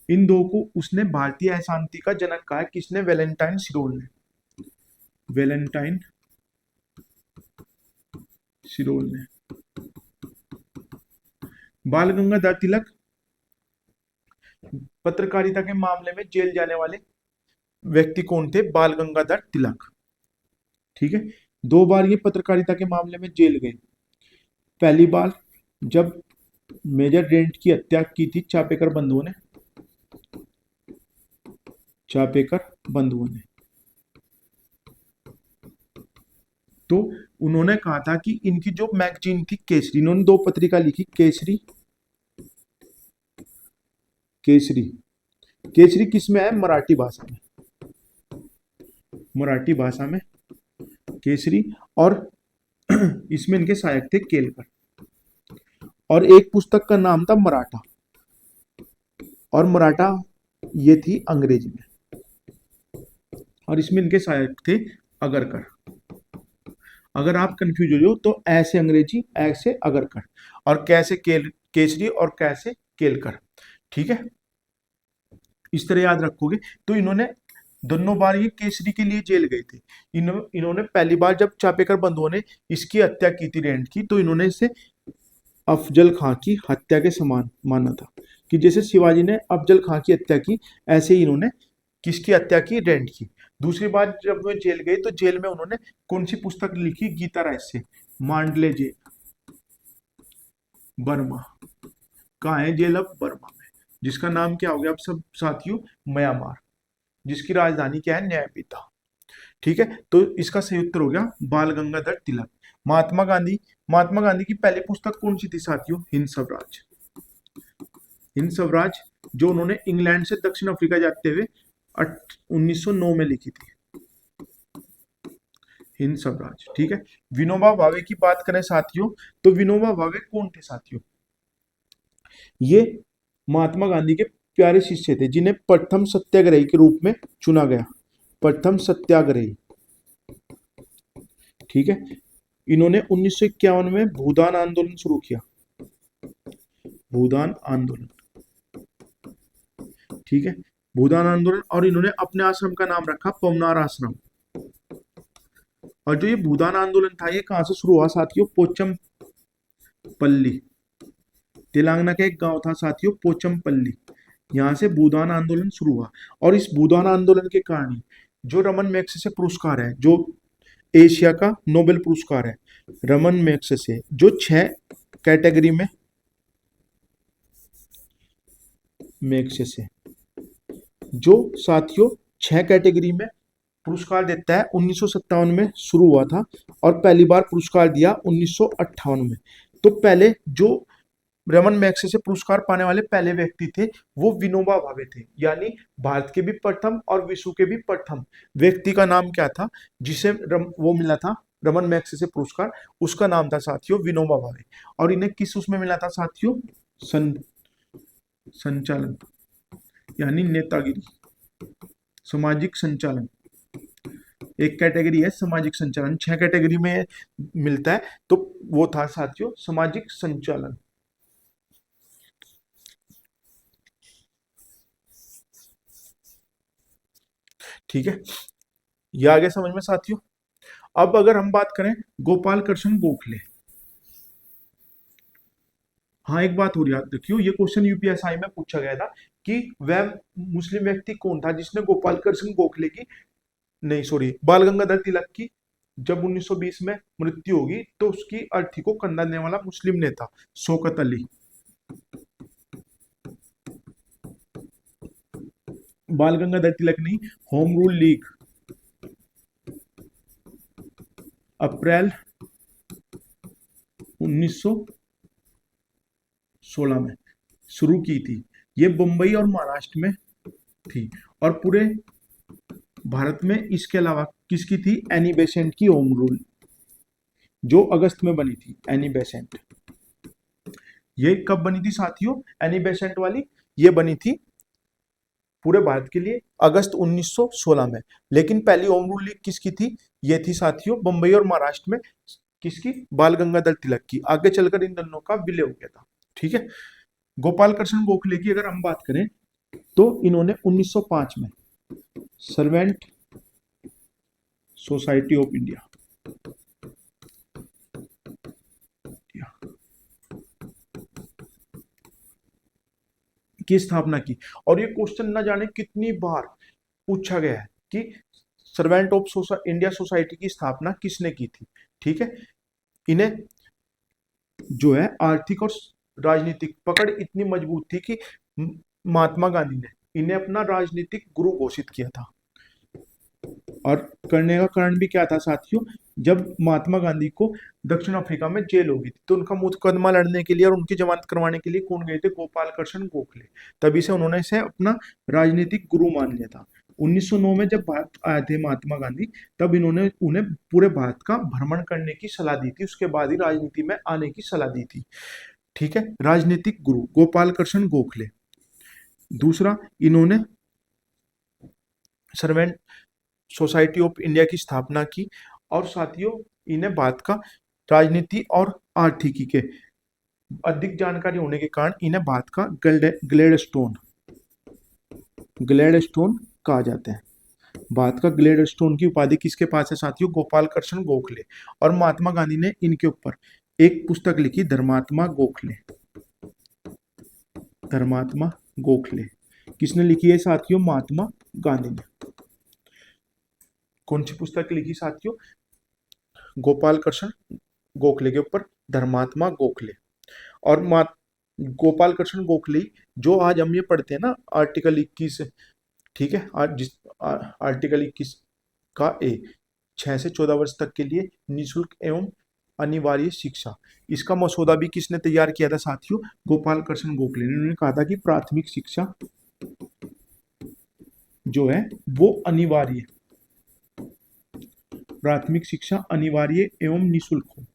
इन दो को उसने भारतीय अशांति का जनक कहा है। किसने? वेलेंटाइन सिरोल ने, वेलेंटाइन सिरोल ने। बाल गंगाधर तिलक पत्रकारिता के मामले में जेल जाने वाले व्यक्ति कौन थे? बाल गंगाधर तिलक। ठीक है, 2 बार ये पत्रकारिता के मामले में जेल गए। पहली बार जब मेजर डेंट की हत्या की थी चापेकर बंधुओं ने, चापेकर बंधुओं ने, तो उन्होंने कहा था कि इनकी जो मैगजीन थी केसरी, इन्होंने 2 पत्रिका लिखी, केसरी, केसरी। केसरी किस में है? मराठी भाषा में, मराठी भाषा में केसरी। और इसमें इनके सहायक थे केलकर। और एक पुस्तक का नाम था मराठा, और मराठा ये थी अंग्रेजी में, और इसमें इनके सहायक थे अगरकर। अगर आप कंफ्यूज हो जाओ तो ऐसे अंग्रेजी, ऐसे अगरकर, और कैसे केसरी और कैसे केलकर। ठीक है, इस तरह याद रखोगे। तो इन्होंने दोनों बार ये केसरी के लिए जेल गए थे। इन्होंने पहली बार जब चापेकर बंधुओं ने इसकी हत्या की थी रेंट की, तो इन्होंने इसे अफजल खां की हत्या के समान माना था, कि जैसे शिवाजी ने अफजल खां की हत्या की, ऐसे ही इन्होंने किसकी हत्या की? रेंट की। दूसरी बार जब वो जेल गए तो जेल में उन्होंने कौन सी पुस्तक लिखी? गीता रहस्य। मांडले जेल, बर्मा। कहाँ है जेल? अब बर्मा में, जिसका नाम क्या हो गया अब सब साथियों? म्यांमार, जिसकी राजधानी क्या है? न्यायपीता। ठीक है, तो इसका सही उत्तर हो गया बाल गंगाधर तिलक। महात्मा गांधी। महात्मा गांधी की पहली पुस्तक कौन सी थी साथियों? हिंद स्वराज। हिंद स्वराज, जो उन्होंने इंग्लैंड से दक्षिण अफ्रीका जाते हुए 1909 में लिखी थी, हिंद स्वराज। ठीक है, विनोबा भावे की बात करें साथियों, तो विनोबा भावे कौन थे साथियों? ये महात्मा गांधी के प्यारे शिष्य थे, जिन्हें प्रथम सत्याग्रही के रूप में चुना गया, प्रथम सत्याग्रही। ठीक है, इन्होंने 1951 में भूदान आंदोलन शुरू किया, भूदान आंदोलन। ठीक है, भूदान आंदोलन, और इन्होंने अपने आश्रम का नाम रखा पवनार आश्रम। और जो ये भूदान आंदोलन था, ये कहां से शुरू हुआ साथियों? पोचमपल्ली, तेलंगाना का एक गांव था साथियों पोचमपल्ली, यहां से भूदान आंदोलन शुरू हुआ। और इस भूदान आंदोलन के कारण जो रमन मैग्सेसे पुरस्कार है, जो एशिया का नोबेल पुरस्कार है, रमन मैग्सेसे, जो 6 कैटेगरी में, मैग्सेसे जो साथियों 6 कैटेगरी में पुरस्कार देता है, 1957 में शुरू हुआ था, और पहली बार पुरस्कार दिया 1958 में। तो पहले जो रमन मैग्सेसे पुरस्कार पाने वाले पहले व्यक्ति थे, वो विनोबा भावे थे, यानी भारत के भी प्रथम और विश्व के भी प्रथम व्यक्ति का नाम क्या था जिसे वो मिला था रमन मैग्सेसे पुरस्कार? उसका नाम था साथियों विनोबा भावे। और इन्हें किस उसमें मिला था साथियों? संचालन, यानी नेतागिरी, सामाजिक संचालन। एक कैटेगरी है सामाजिक संचालन, 6 कैटेगरी में मिलता है, तो वो था साथियों सामाजिक संचालन। ठीक है, ये आगे समझ में साथियों। अब अगर हम बात करें गोपाल कृष्ण गोखले, हाँ एक बात और याद रखियो, ये क्वेश्चन यूपीएसआई में पूछा गया था कि वह मुस्लिम व्यक्ति कौन था जिसने गोपाल कृष्ण गोखले की, नहीं सॉरी, बाल गंगाधर तिलक की जब 1920 में मृत्यु होगी तो उसकी अर्थी को कंधा देने वाला मुस्लिम नेता शौकत अली। बाल गंगाधर तिलक नहीं, होम रूल लीग अप्रैल 1916 में शुरू की थी। ये बंबई और महाराष्ट्र में थी और पूरे भारत में इसके अलावा किसकी थी, एनी बेसेंट की होम रूल, जो अगस्त में बनी थी एनी बेसेंट। ये कब बनी थी साथियों एनी बेसेंट वाली, ये बनी थी पूरे भारत के लिए अगस्त 1916 में। लेकिन पहली होम रूल लीग किसकी थी, ये थी साथियों बंबई और महाराष्ट्र में किसकी, बाल गंगाधर तिलक की। आगे चलकर इन दोनों का विलय हो गया था। ठीक है, गोपाल कृष्ण गोखले की अगर हम बात करें तो इन्होंने 1905 में सर्वेंट सोसाइटी ऑफ इंडिया की स्थापना की। और ये क्वेश्चन न जाने कितनी बार पूछा गया है कि सर्वेंट ऑफ इंडिया सोसाइटी की स्थापना किसने की थी। ठीक है, इन्हें जो है आर्थिक और राजनीतिक पकड़ इतनी मजबूत थी कि महात्मा गांधी ने इन्हें अपना राजनीतिक गुरु घोषित किया था। और करने का कारण भी क्या था साथियों, जब महात्मा गांधी को दक्षिण अफ्रीका में जेल हो गई थी तो उनका मुकदमा लड़ने के लिए और उनकी जमानत करवाने के लिए कौन गए थे, गोपाल कृष्ण गोखले। तभी से उन्होंने इसे अपना राजनीतिक गुरु मान लिया था। 1909 में जब भारत आए थे महात्मा गांधी, तब इन्होंने उन्हें पूरे भारत का भ्रमण करने की सलाह दी थी, उसके बाद ही राजनीति में आने की सलाह दी थी। ठीक है, राजनीतिक गुरु गोपाल कृष्ण गोखले। दूसरा, इन्होंने सर्वेंट सोसाइटी ऑफ इंडिया की स्थापना की और साथियों इन्हें भारत का राजनीति और आर्थिकी के अधिक जानकारी होने के कारण इन्हें भारत का ग्लेडस्टोन कहा जाता है। भारत का ग्लेडस्टोन की उपाधि किसके पास है साथियों, गोपाल कृष्ण गोखले। और महात्मा गांधी ने इनके ऊपर एक पुस्तक लिखी, धर्मात्मा गोखले। किसने लिखी है साथियों, महात्मा गांधी ने। कौन सी पुस्तक लिखी साथियों, गोपाल कृष्ण गोखले के ऊपर, धर्मात्मा गोखले। और गोपाल कृष्ण गोखले जो आज हम ये पढ़ते हैं ना आर्टिकल 21, ठीक है, आज जिस आर्टिकल 21 का ए 6 से 14 वर्ष तक के लिए निःशुल्क एवं अनिवार्य शिक्षा, इसका मसौदा भी किसने तैयार किया था साथियों, गोपाल कृष्ण गोखले ने। उन्होंने कहा था कि प्राथमिक शिक्षा जो है वो अनिवार्य, प्राथमिक शिक्षा अनिवार्य एवं निःशुल्क हो।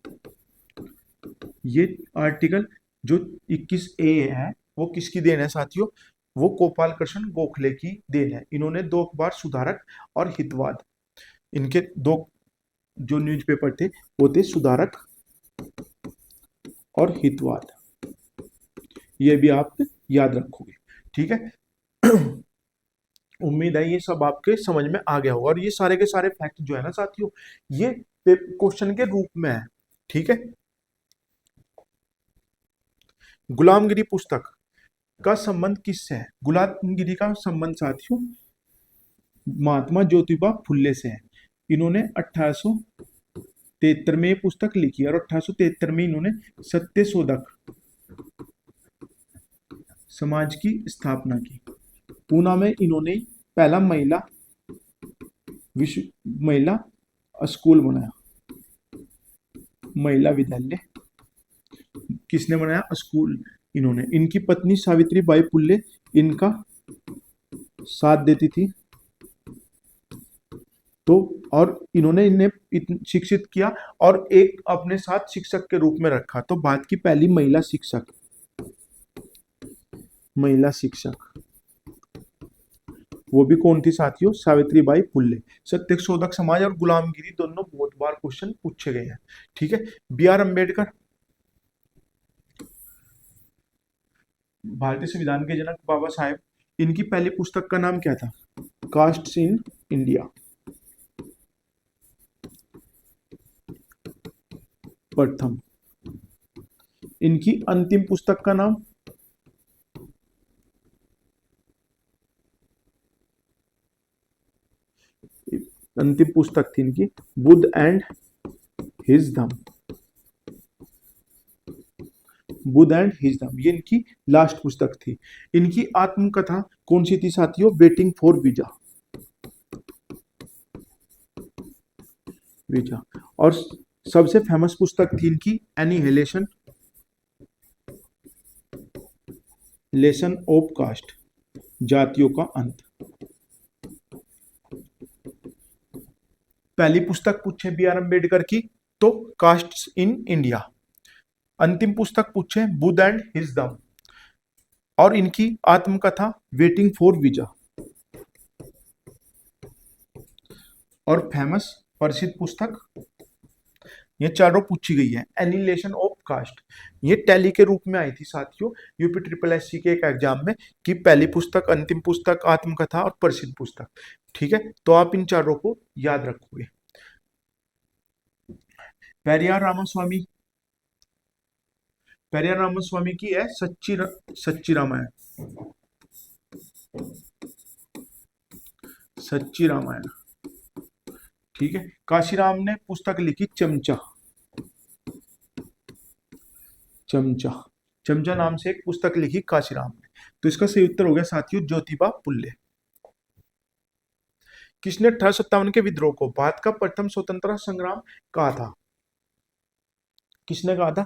ये आर्टिकल जो 21A है वो किसकी देन है साथियों, वो गोपाल कृष्ण गोखले की देन है। इन्होंने 2 बार सुधारक और हितवाद, इनके 2 जो न्यूज़पेपर थे वो थे सुधारक और हितवाद, ये भी आप याद रखोगे। ठीक है, उम्मीद है ये सब आपके समझ में आ गया होगा। और ये सारे के सारे फैक्ट जो है ना साथियों, ये क्वेश्चन के रूप में है। ठीक है, गुलामगिरी पुस्तक का संबंध किससे है, गुलामगिरी का संबंध साथियों महात्मा ज्योतिबा फुल्ले से है। इन्होंने 1873 में पुस्तक लिखी और 1873 में इन्होंने सत्यशोधक समाज की स्थापना की। पूना में इन्होंने पहला महिला स्कूल बनाया, महिला विद्यालय किसने बनाया, स्कूल इन्होंने। इनकी पत्नी सावित्री बाई फुल्ले इनका साथ देती थी, तो और इन्होंने इन्हें शिक्षित किया और एक अपने साथ शिक्षक के रूप में रखा। तो भारत की पहली महिला शिक्षक वो भी कौन थी साथियों? सावित्री बाई फुल्ले। सत्यशोधक समाज और गुलामगिरी दोनों बहुत बार क्वेश्चन पूछे गए हैं। ठीक है। बी आर अम्बेडकर, भारतीय संविधान के जनक बाबा साहेब, इनकी पहली पुस्तक का नाम क्या था? Castes in India. प्रथम। इनकी अंतिम पुस्तक का नाम? अंतिम पुस्तक थी इनकी Buddha and his Dhamma. Buddha and his Dhamma, ये इनकी लास्ट पुस्तक थी। इनकी आत्मकथा कौन सी थी साथियों? Waiting for visa. वीजा। और सबसे फेमस पुस्तक थी इनकी एनिहिलेशन, लेसन ऑफ कास्ट, जातियों का अंत। पहली पुस्तक पूछे बी आर अम्बेडकर की तो कास्ट्स इन इंडिया, अंतिम पुस्तक पूछे बुद्ध एंड हिज धम्म, और इनकी आत्मकथा वेटिंग फॉर वीजा। और फेमस प्रसिद्ध पुस्तक ये चारों पूछी गई है। एनिहिलेशन ऑफ कास्ट, ये टैली के रूप में आई थी साथियों यूपी ट्रिपल एससी के एक एग्जाम में, कि पहली पुस्तक, अंतिम पुस्तक, आत्मकथा और प्रसिद्ध पुस्तक। ठीक है, तो आप इन चारों को याद रखोगे। पेरियार रामास्वामी, पेरियार रामास्वामी की है सच्ची रामायण। सच्ची रामायण। ठीक है। काशीराम ने पुस्तक लिखी चमचा। चमचा, चमचा नाम से एक पुस्तक लिखी काशीराम ने। तो इसका सही उत्तर हो गया साथियों ज्योतिबा फुल्ले। किसने 1857 के विद्रोह को भारत का प्रथम स्वतंत्रता संग्राम कहा था? किसने कहा था?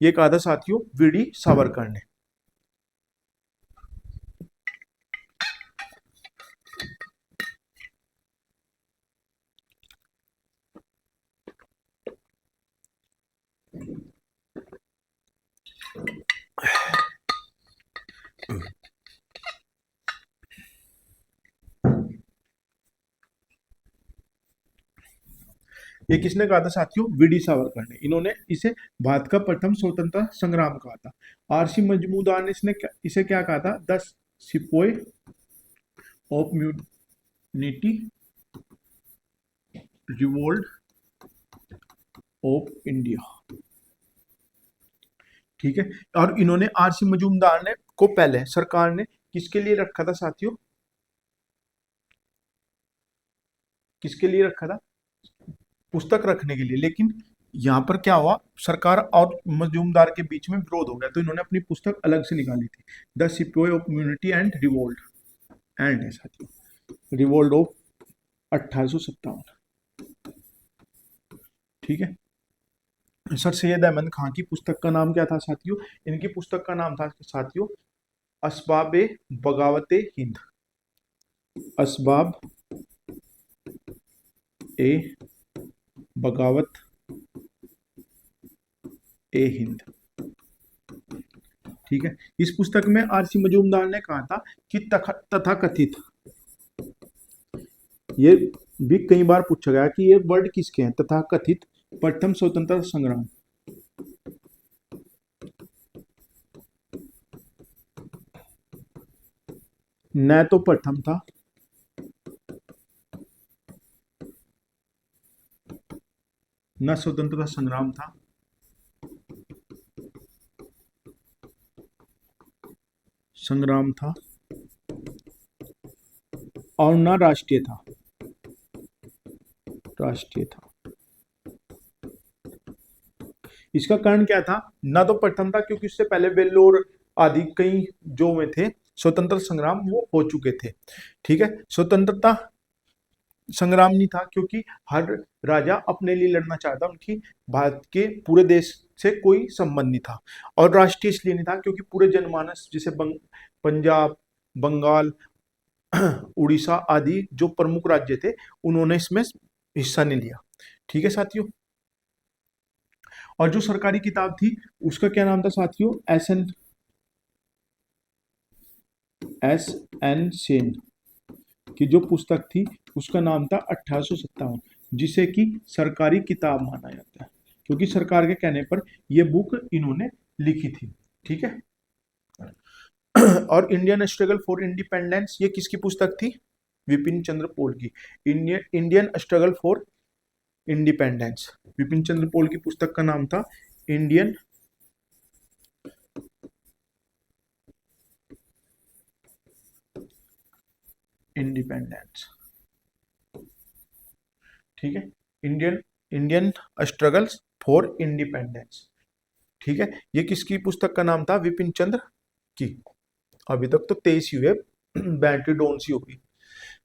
ये कहा था साथियों वीडी सावरकर ने। ये किसने कहा था साथियों? वीडी सावरकर ने। इन्होंने इसे भारत का प्रथम स्वतंत्रता संग्राम कहा था। आरसी मजमूदार ने इसे क्या कहा था? The sepoy of mutiny revolt of India. ठीक है। और इन्होंने आरसी मजूमदार ने को पहले सरकार ने किसके लिए रखा था साथियों? किसके लिए रखा था? पुस्तक रखने के लिए। लेकिन यहाँ पर क्या हुआ, सरकार और मजूमदार के बीच में विरोध हो गया, तो इन्होंने अपनी पुस्तक अलग से निकाली थी, the sepoy of mutiny and revolt. And है साथियों रिवोल्ट ऑफ 1857। ठीक है। सर सैयद अहमद खान की पुस्तक का नाम क्या था साथियों? इनकी पुस्तक का नाम था साथियों असबाब बगावत हिंद। असबाब ए बगावत ए हिंद। ठीक है। इस पुस्तक में आरसी मजूमदार ने कहा था कि तथाकथित, ये भी कई बार पूछा गया कि ये वर्ड किसके हैं? तथाकथित प्रथम स्वतंत्रता संग्राम। न तो प्रथम था, न स्वतंत्रता संग्राम था, संग्राम था, और न राष्ट्रीय था। राष्ट्रीय था। इसका कारण क्या था? ना तो प्रथम था क्योंकि उससे पहले वेल्लोर आदि कई जो में थे स्वतंत्रता संग्राम वो हो चुके थे। ठीक है। स्वतंत्रता संग्राम नहीं था क्योंकि हर राजा अपने लिए लड़ना चाहता, उनकी भारत के पूरे देश से कोई संबंध नहीं था। और राष्ट्रीय इसलिए नहीं था क्योंकि पूरे जनमानस जैसे पंजाब, बंगाल, उड़ीसा आदि जो प्रमुख राज्य थे उन्होंने इसमें हिस्सा नहीं लिया। ठीक है साथियों। और जो सरकारी किताब थी उसका क्या नाम था साथियों? S N Sen. कि जो पुस्तक थी उसका नाम था 1857, जिसे कि सरकारी किताब माना जाता है, क्योंकि सरकार के कहने पर यह बुक इन्होंने लिखी थी। ठीक है। और इंडियन स्ट्रगल फॉर इंडिपेंडेंस ये किसकी पुस्तक थी? विपिन चंद्र पॉल की। Indian struggle for independence, Vipin Chandra Paul की पुस्तक का नाम था इंडियन इंडिपेंडेंस। ठीक है, इंडियन स्ट्रगल्स फॉर इंडिपेंडेंस। ठीक है, ये किसकी पुस्तक का नाम था? विपिन चंद्र की। अभी तक तो 23 हुए, बैटरी डाउन सी होगी।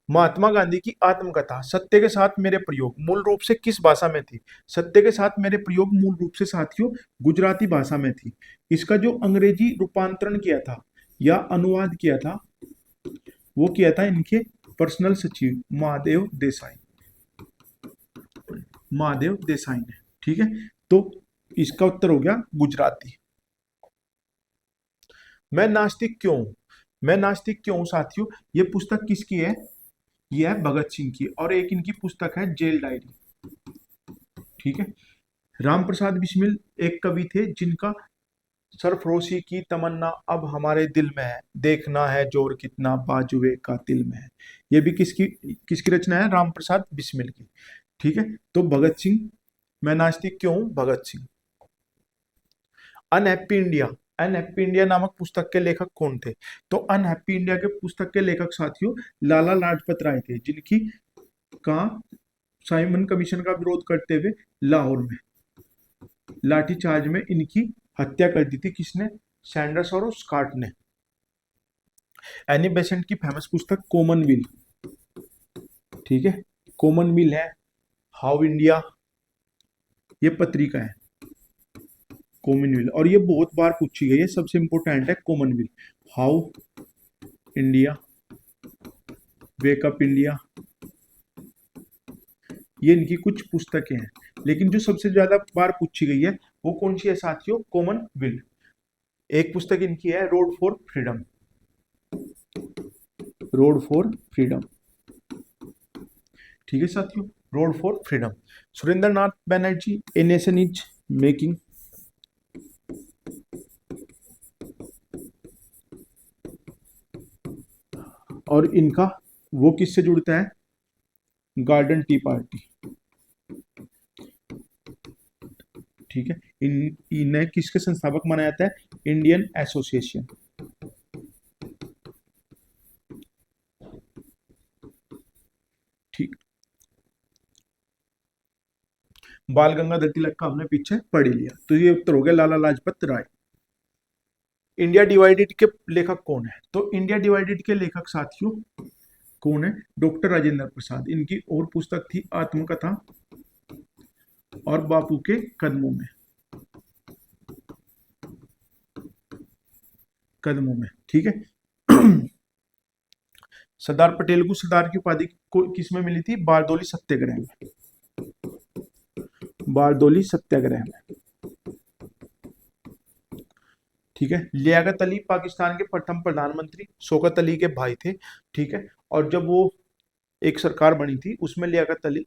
महात्मा गांधी की आत्मकथा सत्य के साथ मेरे प्रयोग मूल रूप से किस भाषा में थी? सत्य के साथ मेरे प्रयोग मूल रूप से साथियों गुजराती भाषा में थी। इसका जो अंग्रेजी रूपांतरण किया था या अनुवाद किया था वो किया था इनके पर्सनल सचिव महादेव देसाई ने। ठीक है, तो इसका उत्तर हो गया गुजराती। मैं नास्तिक क्यों हूं? मैं नास्तिक क्यों हूं साथियों, ये पुस्तक किसकी है? ये है भगत सिंह की, और एक इनकी पुस्तक है जेल डायरी। ठीक है, राम प्रसाद बिस्मिल एक कवि थे जिनका सरफरोशी की तमन्ना अब हमारे दिल में है, देखना है जोर कितना बाजुए का दिल में है। ये भी किसकी किसकी रचना है? राम प्रसाद बिस्मिल की। ठीक है, तो भगत सिंह, मैं नास्तिक क्यों हूं? Bhagat Singh. Unhappy India, unhappy India नामक पुस्तक के लेखक कौन थे? तो अनहैप्पी इंडिया के पुस्तक के लेखक साथियों लाला लाजपत राय थे, जिनकी का साइमन कमीशन का विरोध करते हुए लाहौर में लाठीचार्ज में इनकी हत्या कर दी थी। किसने? सैंडर्स और स्कॉट ने। एनी बेसेंट की फेमस पुस्तक कॉमनवेल्थ। ठीक है, कॉमनवेल्थ है, हाउ इंडिया, ये पत्रिका है कॉमनवेल्थ, और ये बहुत बार पूछी गई है, सबसे इंपोर्टेंट है Commonwealth. How India, wake up India, ये इनकी कुछ पुस्तकें हैं। लेकिन जो सबसे ज्यादा बार पूछी गई है वो कौन सी है साथियों? कॉमनवेल्थ। एक पुस्तक इनकी है road for freedom, road for freedom. ठीक है साथियों, road for freedom. Surendra Nath Banerjee, a nation is making, और इनका वो किससे जुड़ता है? Garden tea party. ठीक है, इन्हें किसके संस्थापक माना जाता है? Indian association. ठीक, बाल गंगाधर तिलक का हमने पीछे पढ़ लिया, तो ये उत्तर हो गया लाला लाजपत राय। इंडिया डिवाइडेड के लेखक कौन है? तो इंडिया डिवाइडेड के लेखक साथियों कौन है? डॉक्टर राजेंद्र प्रसाद। इनकी और पुस्तक थी आत्मकथा और बापू के कदमों में, ठीक है। सरदार पटेल को सरदार की उपाधि को किसमें मिली थी? बारदोली सत्याग्रह में, बारदोली सत्याग्रह में। ठीक है, लियाकत अली पाकिस्तान के प्रथम प्रधानमंत्री शौकत अली के भाई थे। ठीक है, और जब वो एक सरकार बनी थी उसमें लियाकत अली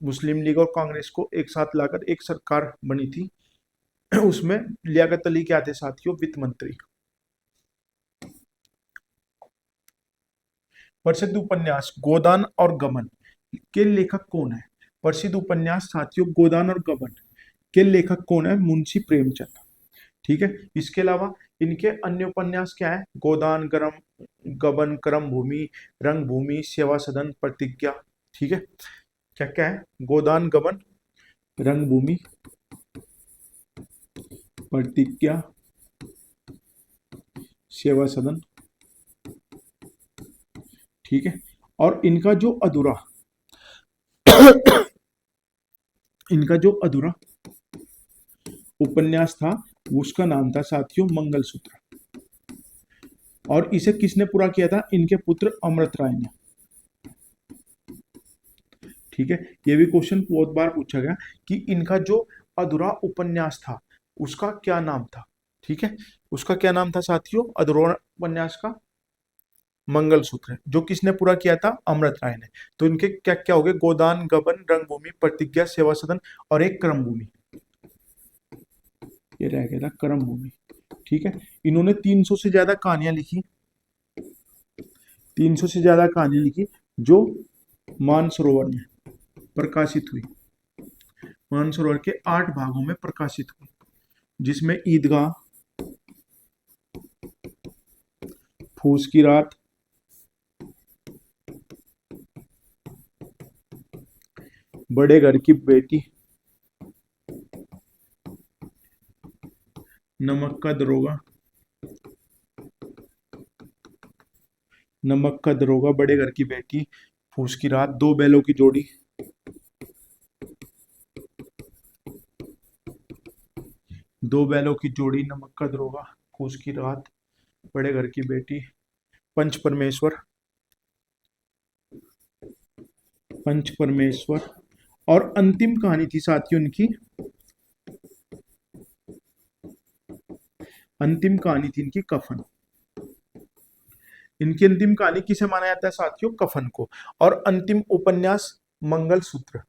मुस्लिम लीग और कांग्रेस को एक साथ लाकर एक सरकार बनी थी। उसमें लियाकत अली क्या थे साथियों? वित्त मंत्री। प्रसिद्ध उपन्यास गोदान और गबन के लेखक कौन है? प्रसिद्ध उपन्यास साथियों गोदान और गबन के लेखक कौन है? मुंशी प्रेमचंद। ठीक है, इसके अलावा इनके अन्य उपन्यास क्या है? गोदान, गबन, कर्म भूमि, रंग भूमि, सेवा सदन, प्रतिज्ञा। ठीक है, क्या क्या है? गोदान, गबन, रंग भूमि, प्रतिज्ञा, सेवा सदन। ठीक है, और इनका जो अधूरा इनका जो अधूरा उपन्यास था उसका नाम था साथियों मंगलसूत्र, और इसे किसने पूरा किया था? इनके पुत्र अमृत राय ने। ठीक है, ये भी क्वेश्चन बहुत बार पूछा गया कि इनका जो अधूरा उपन्यास था उसका क्या नाम था। ठीक है, उसका क्या नाम था साथियों? अधूरा उपन्यास का मंगलसूत्र, जो किसने पूरा किया था? अमृत राय ने। तो इनके क्या क्या हो गए? गोदान, गबन, रंगभूमि, प्रतिज्ञा, सेवा सदन और एक कर्म भूमि। ये रह गया था कर्म भूमि। ठीक है, इन्होंने 300 से ज्यादा कहानियां लिखी, 300 से ज्यादा कहानियां लिखी जो मानसरोवर में प्रकाशित हुई, मानसरोवर के 8 भागों में प्रकाशित हुई, जिसमें ईदगाह, फूस की रात, बड़े घर की बेटी, नमक का दरोगा, नमक का दरोगा, बड़े घर की बेटी, फूस की रात, दो बैलों की जोड़ी, दो बैलों की जोड़ी, नमक का दरोगा, फूस की रात, बड़े घर की बेटी, पंच परमेश्वर, पंच परमेश्वर। और अंतिम कहानी थी साथियों इनकी, अंतिम कहानी थी इनकी कफन। इनकी अंतिम कहानी किसे माना जाता है साथियों? कफन को। और अंतिम उपन्यास मंगलसूत्र,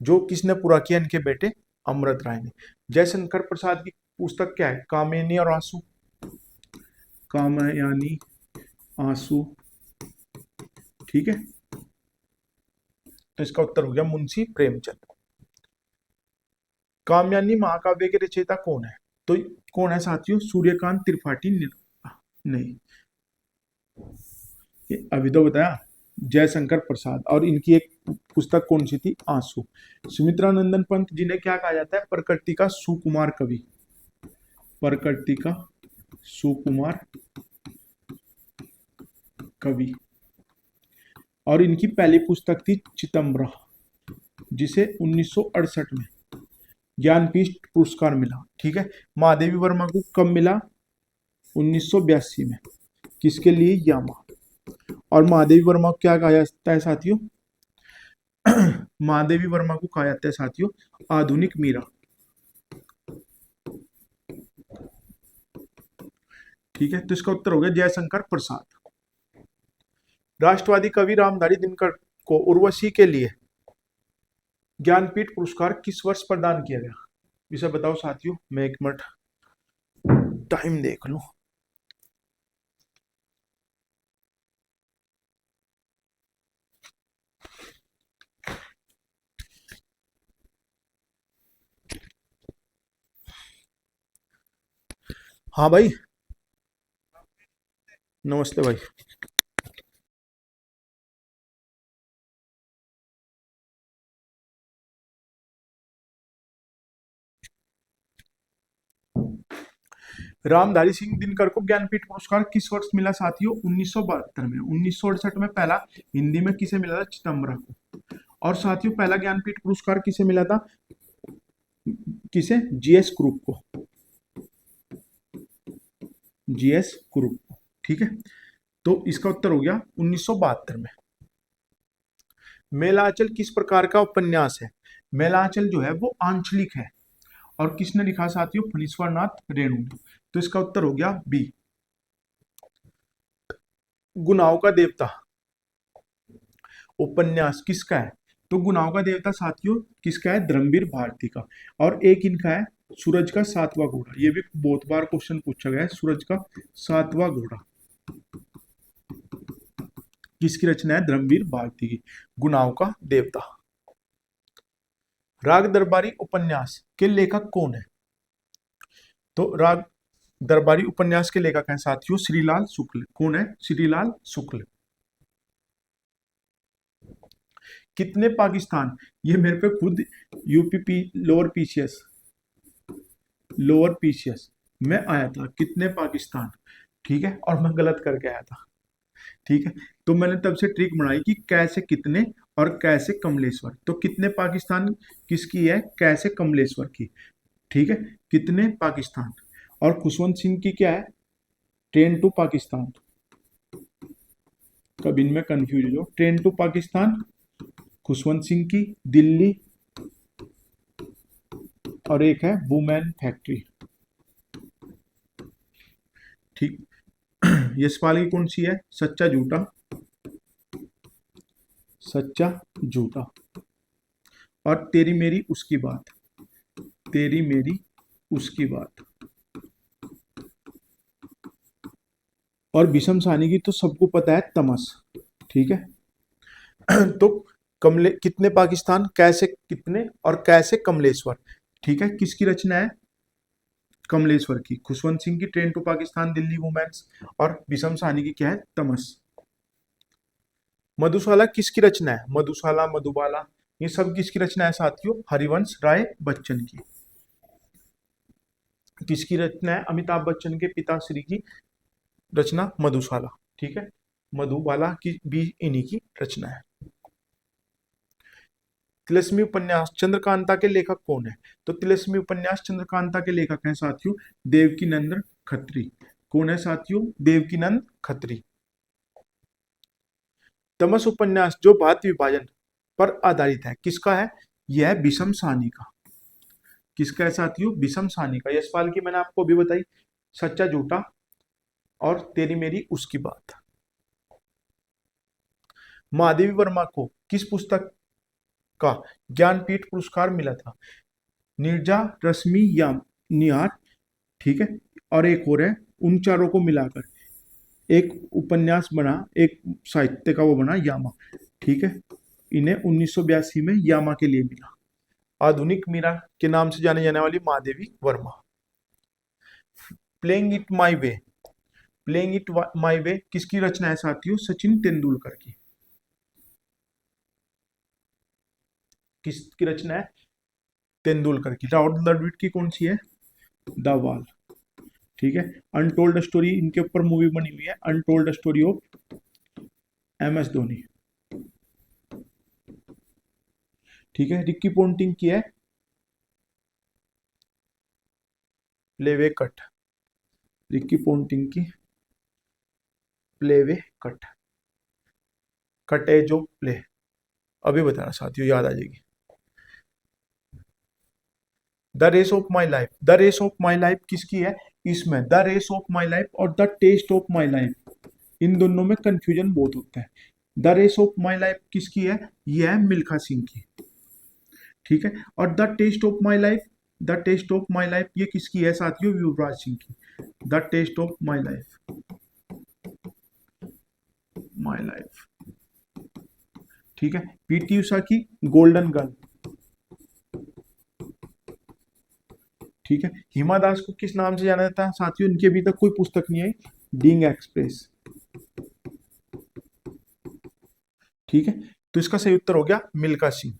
जो किसने पूरा किया? इनके बेटे अमृत राय ने। जयशंकर प्रसाद की पुस्तक क्या है? कामियानी और आंसू, कामयानी आंसू। ठीक है, तो इसका उत्तर हो गया मुंशी प्रेमचंद। कामयानी महाकाव्य के रचयिता कौन है? तो कौन है साथियों? सूर्यकांत त्रिपाठी नहीं, ये अभी तो बताया, जयशंकर प्रसाद। और इनकी एक पुस्तक कौन सी थी? आंसू। सुमित्रानंदन पंत जिन्हें क्या कहा जाता है? प्रकृति का सुकुमार कवि, प्रकृति का सुकुमार कवि। और इनकी पहली पुस्तक थी चितंबरा, जिसे 1968 में ज्ञानपीठ पुरस्कार मिला। ठीक है, महादेवी वर्मा को कब मिला? 1982 में। किसके लिए? यामा। और महादेवी वर्मा को क्या कहा जाता है साथियों? महादेवी वर्मा को कहा जाता है साथियों आधुनिक मीरा। ठीक है, तो इसका उत्तर हो गया जयशंकर प्रसाद। राष्ट्रवादी कवि रामधारी दिनकर को उर्वशी के लिए ज्ञानपीठ पुरस्कार किस वर्ष प्रदान किया गया? इसे बताओ साथियों। मैं एक मिनट टाइम देख लूं। हाँ भाई, नमस्ते भाई। रामधारी सिंह दिनकर को ज्ञानपीठ पुरस्कार किस वर्ष मिला साथियों? 1972 में। 1968 में पहला हिंदी में किसे मिला था? चिदम्बरा को। और साथियों पहला ज्ञानपीठ पुरस्कार किसे मिला था? किसे? जीएस ग्रुप को, जीएस ग्रुप को। ठीक है, तो इसका उत्तर हो गया 1972 में। मेलांचल किस प्रकार का उपन्यास है? मेलांचल जो है वो आंचलिक है। और किसने लिखा साथियों? फणीश्वर नाथ रेणु ने। तो इसका उत्तर हो गया बी। गुनाहों का देवता उपन्यास किसका है? तो गुनाहों का देवता साथियों किसका है? धर्मवीर भारती का। और एक इनका है सूरज का सातवां घोड़ा। ये भी बहुत बार क्वेश्चन पूछा गया है। सूरज का सातवां घोड़ा किसकी रचना है? धर्मवीर भारती की। गुनाहों का देवता। राग दरबारी उपन्यास के लेखक कौन है? तो राग दरबारी उपन्यास के लेखक हैं साथियों श्रीलाल शुक्ल। कौन है? श्रीलाल शुक्ल। कितने पाकिस्तान, ये मेरे पे खुद UP lower PCS, lower PCS में आया था कितने पाकिस्तान। ठीक है, और मैं गलत करके आया था। ठीक है, तो मैंने तब से ट्रिक बनाई कि कैसे कितने और कैसे कमलेश्वर। तो कितने पाकिस्तान किसकी है? कैसे कमलेश्वर की। ठीक है, कितने पाकिस्तान। और खुशवंत सिंह की क्या है? Train to Pakistan. कब इनमें कंफ्यूज हो। ट्रेन टू पाकिस्तान खुशवंत सिंह की, दिल्ली। और एक है वुमेन फैक्ट्री। ठीक यशपाल की कौन सी है? सच्चा झूठा, सच्चा झूठा। और तेरी मेरी उसकी बात, तेरी मेरी उसकी बात। और भीषम सानी की तो सबको पता है, तमस। ठीक है। तो कमले कितने पाकिस्तान, कैसे कितने और कैसे कमलेश्वर। ठीक है, किसकी रचना है? कमलेश्वर की। खुशवंत सिंह की train to Pakistan, Delhi women's. और भीषम सानी की क्या है? तमस। मधुशाला किसकी रचना है? मधुशाला, मधुबाला, ये सब किसकी रचना है साथियों? हरिवंश राय बच्चन की। किसकी रचना है? अमिताभ बच्चन के पिताश्री की रचना मधुशाला। ठीक है, मधुबाला की भी इन्हीं की रचना है। तिलस्मी उपन्यास चंद्रकांता के लेखक कौन है? तो तिलस्मी उपन्यास चंद्रकांता के लेखक हैं साथियों, देवकीनंद खत्री। कौन है साथियों? देवकीनंद खत्री। तमस उपन्यास जो भारत विभाजन पर आधारित है, किसका है? यह है भीषम सानी का। किसका है साथियों? भीषम सानी का। यशपाल की मैंने आपको अभी बताई, सच्चा झूठा और तेरी मेरी उसकी बात। महादेवी वर्मा को किस पुस्तक का ज्ञानपीठ पुरस्कार मिला था? नीरजा, रश्मि या निहार। ठीक है, और एक और है, उन चारों को मिलाकर एक उपन्यास बना, एक साहित्य का वो बना, यामा। ठीक है, इन्हें 1982 में यामा के लिए मिला। आधुनिक मीरा के नाम से जाने जाने वाली Mahadevi Verma. Playing it my way, playing it my way किसकी रचना है साथियों? सचिन तेंदुलकर की। किसकी रचना है? तेंदुलकर की। राहुल द्रविड़ की कौन सी है? The wall. ठीक है, अनटोल्ड स्टोरी, इनके ऊपर मूवी बनी हुई है, untold story of MS Dhoni. ठीक है, रिक्की पोंटिंग की है प्लेवे कट। रिक्की पोंटिंग की प्लेवे कट, कट है जो प्ले। अभी बताना साथियों, याद आ जाएगी। The race of my life, the race of my life किसकी है? इसमें the race of my life और the test of my life, इन दोनों में कंफ्यूजन बहुत होता है। The race of my life किसकी है? यह है मिल्खा सिंह की। ठीक है, और the test of my life, the test of my life ये किसकी है साथियों? युवराज सिंह की। The test of my life, my life. ठीक है, PT उषा की गोल्डन गर्ल। ठीक है, हिमा दास को किस नाम से जाना जाता है साथियों? इनकी अभी तक कोई पुस्तक नहीं आई, डींग एक्सप्रेस। ठीक है, तो इसका सही उत्तर हो गया मिल्खा सिंह।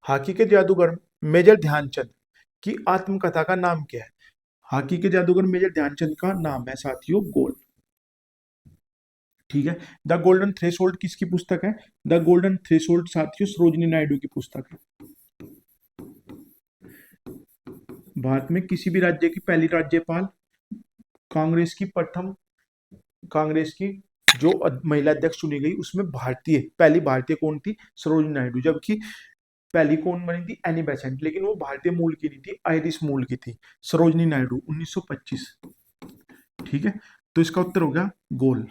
हॉकी के जादूगर मेजर ध्यानचंद की आत्मकथा का नाम क्या है? हॉकी के जादूगर मेजर ध्यानचंद का नाम है साथियों गोल। ठीक है, द गोल्डन थ्रेशोल्ड किसकी पुस्तक है? द गोल्डन थ्रेशोल्ड साथियों सरोजिनी नायडू की पुस्तक है। भारत में किसी भी राज्य की पहली राज्यपाल, कांग्रेस की प्रथम, कांग्रेस की जो महिला अध्यक्ष चुनी गई उसमें भारतीय, पहली भारतीय कौन थी? सरोजिनी नायडू। जबकि पहली कौन बनी थी? एनी बेसेंट, लेकिन वो भारतीय मूल की नहीं थी, आयरिश मूल की थी। सरोजिनी नायडू 1925। ठीक है, तो इसका उत्तर हो गया गोल।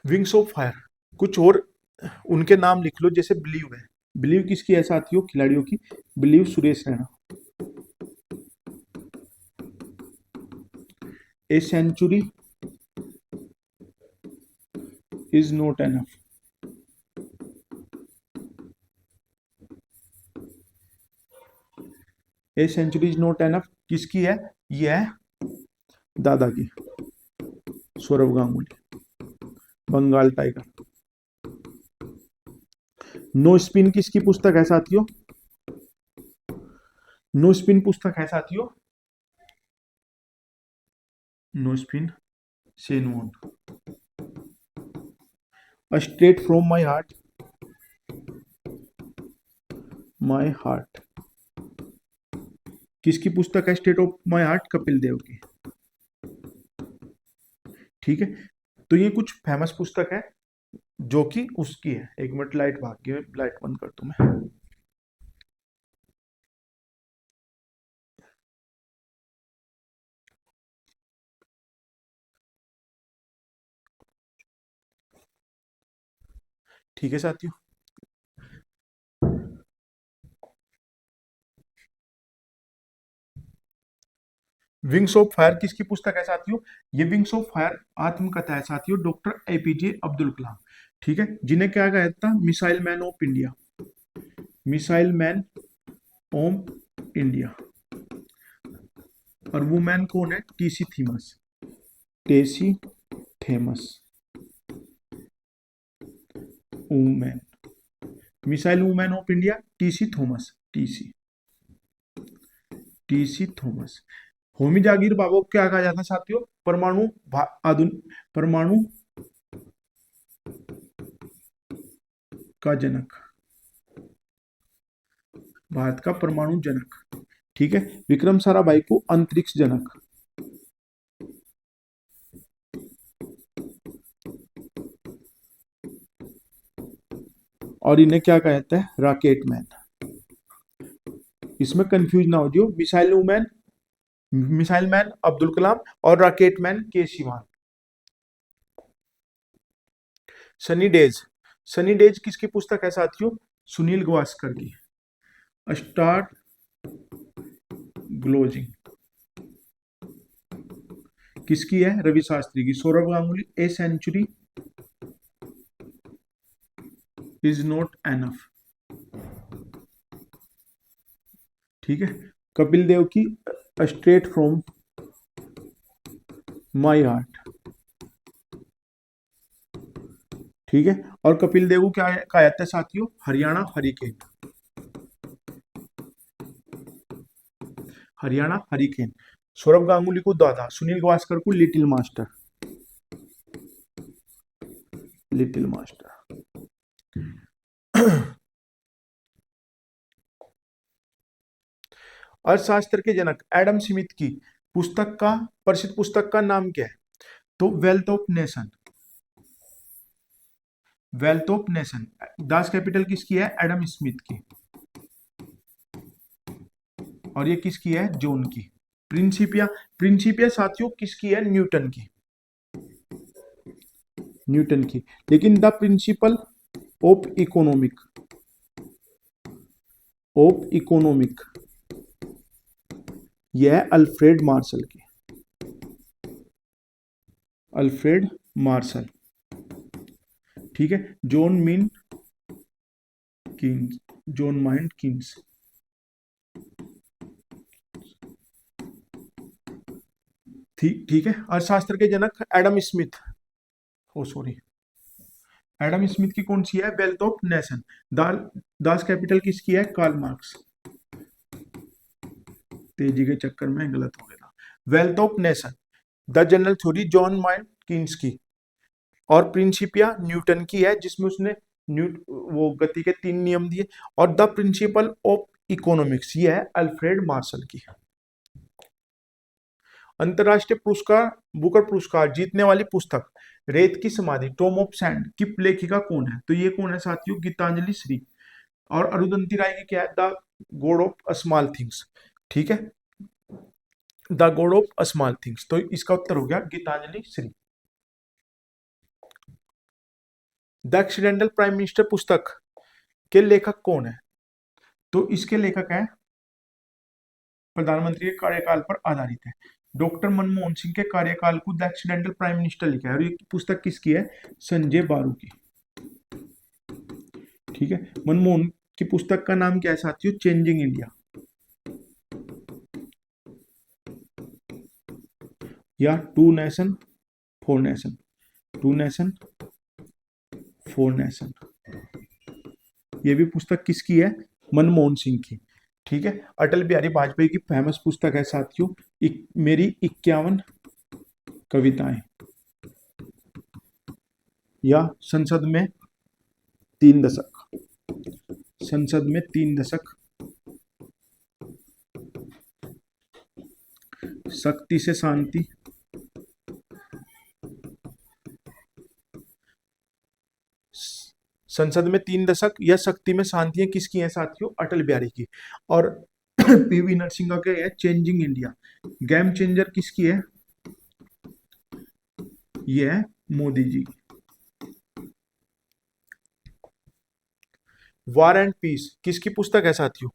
विंग्स ऑफ फायर, कुछ और उनके नाम लिख लो, जैसे बिलीव है। बिलीव किसकी है साथियों? खिलाड़ियों की। Believe Suresh Raina. A century is not enough, a century is not enough किसकी है? यह है दादा की, Sourav Ganguly, Bengal tiger. No spin किसकी पुस्तक है साथियों? नो स्पिन पुस्तक है साथियों, no spin Shane Warne. Straight from my heart, my heart किसकी पुस्तक है? Straight of my heart Kapil Dev की। ठीक है, तो ये कुछ फेमस पुस्तक है जो कि उसकी है। एक मिनट, लाइट भाग गई, लाइट बंद कर दूं मैं। ठीक है साथियों। विंग्स ऑफ फायर किसकी पुस्तक है साथियों? ये विंग्स ऑफ फायर आत्मकथा है साथियों, डॉक्टर एपीजे अब्दुल कलाम। ठीक है, जिन्हें क्या कहा था? Missile man of India, missile man of India. और वुमेन कौन है? Tessy Thomas, Tessy Thomas woman, missile woman of India Tessy Thomas, Tessy Tessy Thomas. Homi Jehangir Bhabha को क्या कहा जाता है साथियों? आधुनिक परमाणु का जनक, भारत का परमाणु जनक। ठीक है, विक्रम साराभाई को अंतरिक्ष जनक, और इन्हें क्या कहते हैं? Rocket man. इसमें कंफ्यूज ना हो जियो, मिसाइल मैन अब्दुल कलाम और रॉकेट मैन के सिवान। सनी डेज, सनी डेज किसकी पुस्तक है साथियों? सुनील गावस्कर की, स्टार ग्लोजिंग। किसकी है? रवि शास्त्री की। Saurav Ganguly, a century is not enough. ठीक है, कपिल देव की स्ट्रेट फ्रॉम माई हार्ट। ठीक है, और कपिल देव को क्या कहा जाता है साथियों? Haryana hurricane, Haryana hurricane. सौरभ गांगुली को दादा, सुनील गावस्कर को लिटिल मास्टर, लिटिल मास्टर। अर्थशास्त्र के जनक एडम स्मिथ की पुस्तक का, प्रसिद्ध पुस्तक का नाम क्या है? तो wealth of nation, wealth of nation. Das Kapital किसकी है? एडम स्मिथ की। और ये किसकी है? जॉन की। प्रिंसिपिया, प्रिंसिपिया साथियों किसकी है? न्यूटन की, न्यूटन की। लेकिन the principle of economic, of economic यह है अल्फ्रेड मार्शल की, अल्फ्रेड मार्शल। ठीक है, जॉन मिन किंग्स, जॉन माइंड किंग्स। ठीक है, अर्थशास्त्र के जनक Adam Smith, oh sorry, Adam Smith की कौन सी है? Wealth of nation. Das Kapital किसकी है? Karl Marx. तेजी के चक्कर में गलत हो गया था। Wealth of nation, the general theory John Maynard Keynes की। और प्रिंसिपिया न्यूटन की है, जिसमें उसने वो गति के 3 नियम दिए। और द प्रिंसिपल ऑफ इकोनॉमिक्स ये है अल्फ्रेड मार्शल की। अंतरराष्ट्रीय पुरस्कार, बुकर पुरस्कार जीतने वाली पुस्तक रेत की समाधि, टॉम ऑफ सैंड की लेखिका कौन है? तो ये कौन है साथियों? गीतांजलि श्री। और अरुंधति राय की क्या है? The god of small things. ठीक है, the god of small things. तो इसका उत्तर हो गया Geetanjali Shree. The accidental prime minister पुस्तक के लेखक कौन है? तो इसके लेखक है, प्रधानमंत्री के कार्यकाल पर आधारित है। डॉक्टर मनमोहन सिंह के कार्यकाल को द एक्सीडेंटल प्राइम मिनिस्टर लिखा है। और ये पुस्तक किसकी है? संजय बारू की। ठीक है, मनमोहन की पुस्तक का नाम क्या है साथियों? चेंजिंग इंडिया या two nation for nation, two nation for nation. ये भी पुस्तक किसकी है? मनमोहन सिंह की। ठीक है, अटल बिहारी वाजपेयी की फेमस पुस्तक है साथियों मेरी 51 कविताएं, या संसद में 3 दशक, संसद में 3 दशक, शक्ति से शांति, संसद में 3 दशक या शक्ति में शांति किसकी है साथियों? अटल बिहारी की। और पीवी नरसिंह के है चेंजिंग इंडिया। गेम चेंजर किसकी है? ये है Modi ji. War and piece किसकी पुस्तक है साथियों?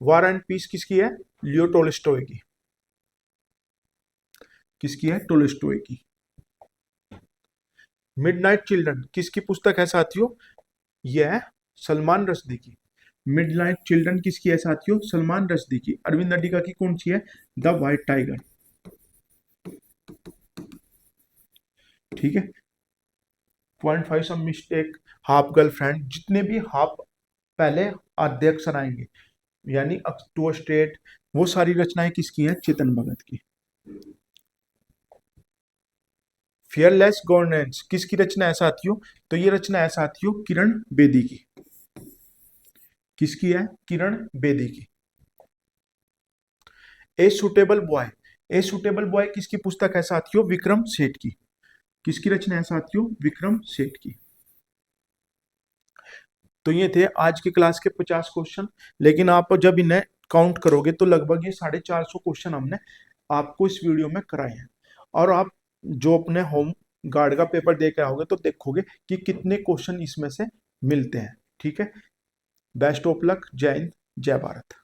वार एंड पीस किसकी है? लियो टोल्स्टॉय की। किसकी है? टोल्स्टॉय की। मिडनाइट चिल्ड्रन किसकी पुस्तक है साथियों? यह है सलमान रश्दी की। मिडनाइट चिल्ड्रन किसकी है साथियों? सलमान रश्दी की। अरविंद अडिगा की कौन सी है? The white tiger. ठीक है। Point five some mistake, half girlfriend, जितने भी हाफ पहले आद्य अक्षर आएंगे यानी टू स्टेट, वो सारी रचनाएं किसकी हैं? चेतन भगत की। फियरलेस गवर्नेंस किसकी रचना है साथियों? तो ये रचना है साथियों किरण बेदी की। किसकी है? किरण बेदी की। A suitable boy, a suitable boy किसकी पुस्तक है साथियों? विक्रम सेठ की। किसकी रचना है साथियों? विक्रम सेठ की। तो ये थे आज की क्लास के 50 क्वेश्चन, लेकिन आप जब इन्हें काउंट करोगे तो लगभग ये 450 क्वेश्चन हमने आपको इस वीडियो में कराए हैं। और आप जो अपने होम गार्ड का पेपर दे के आओगे तो देखोगे कि कितने क्वेश्चन इसमें से मिलते हैं। ठीक है। Best of luck. जय हिंद, जय भारत।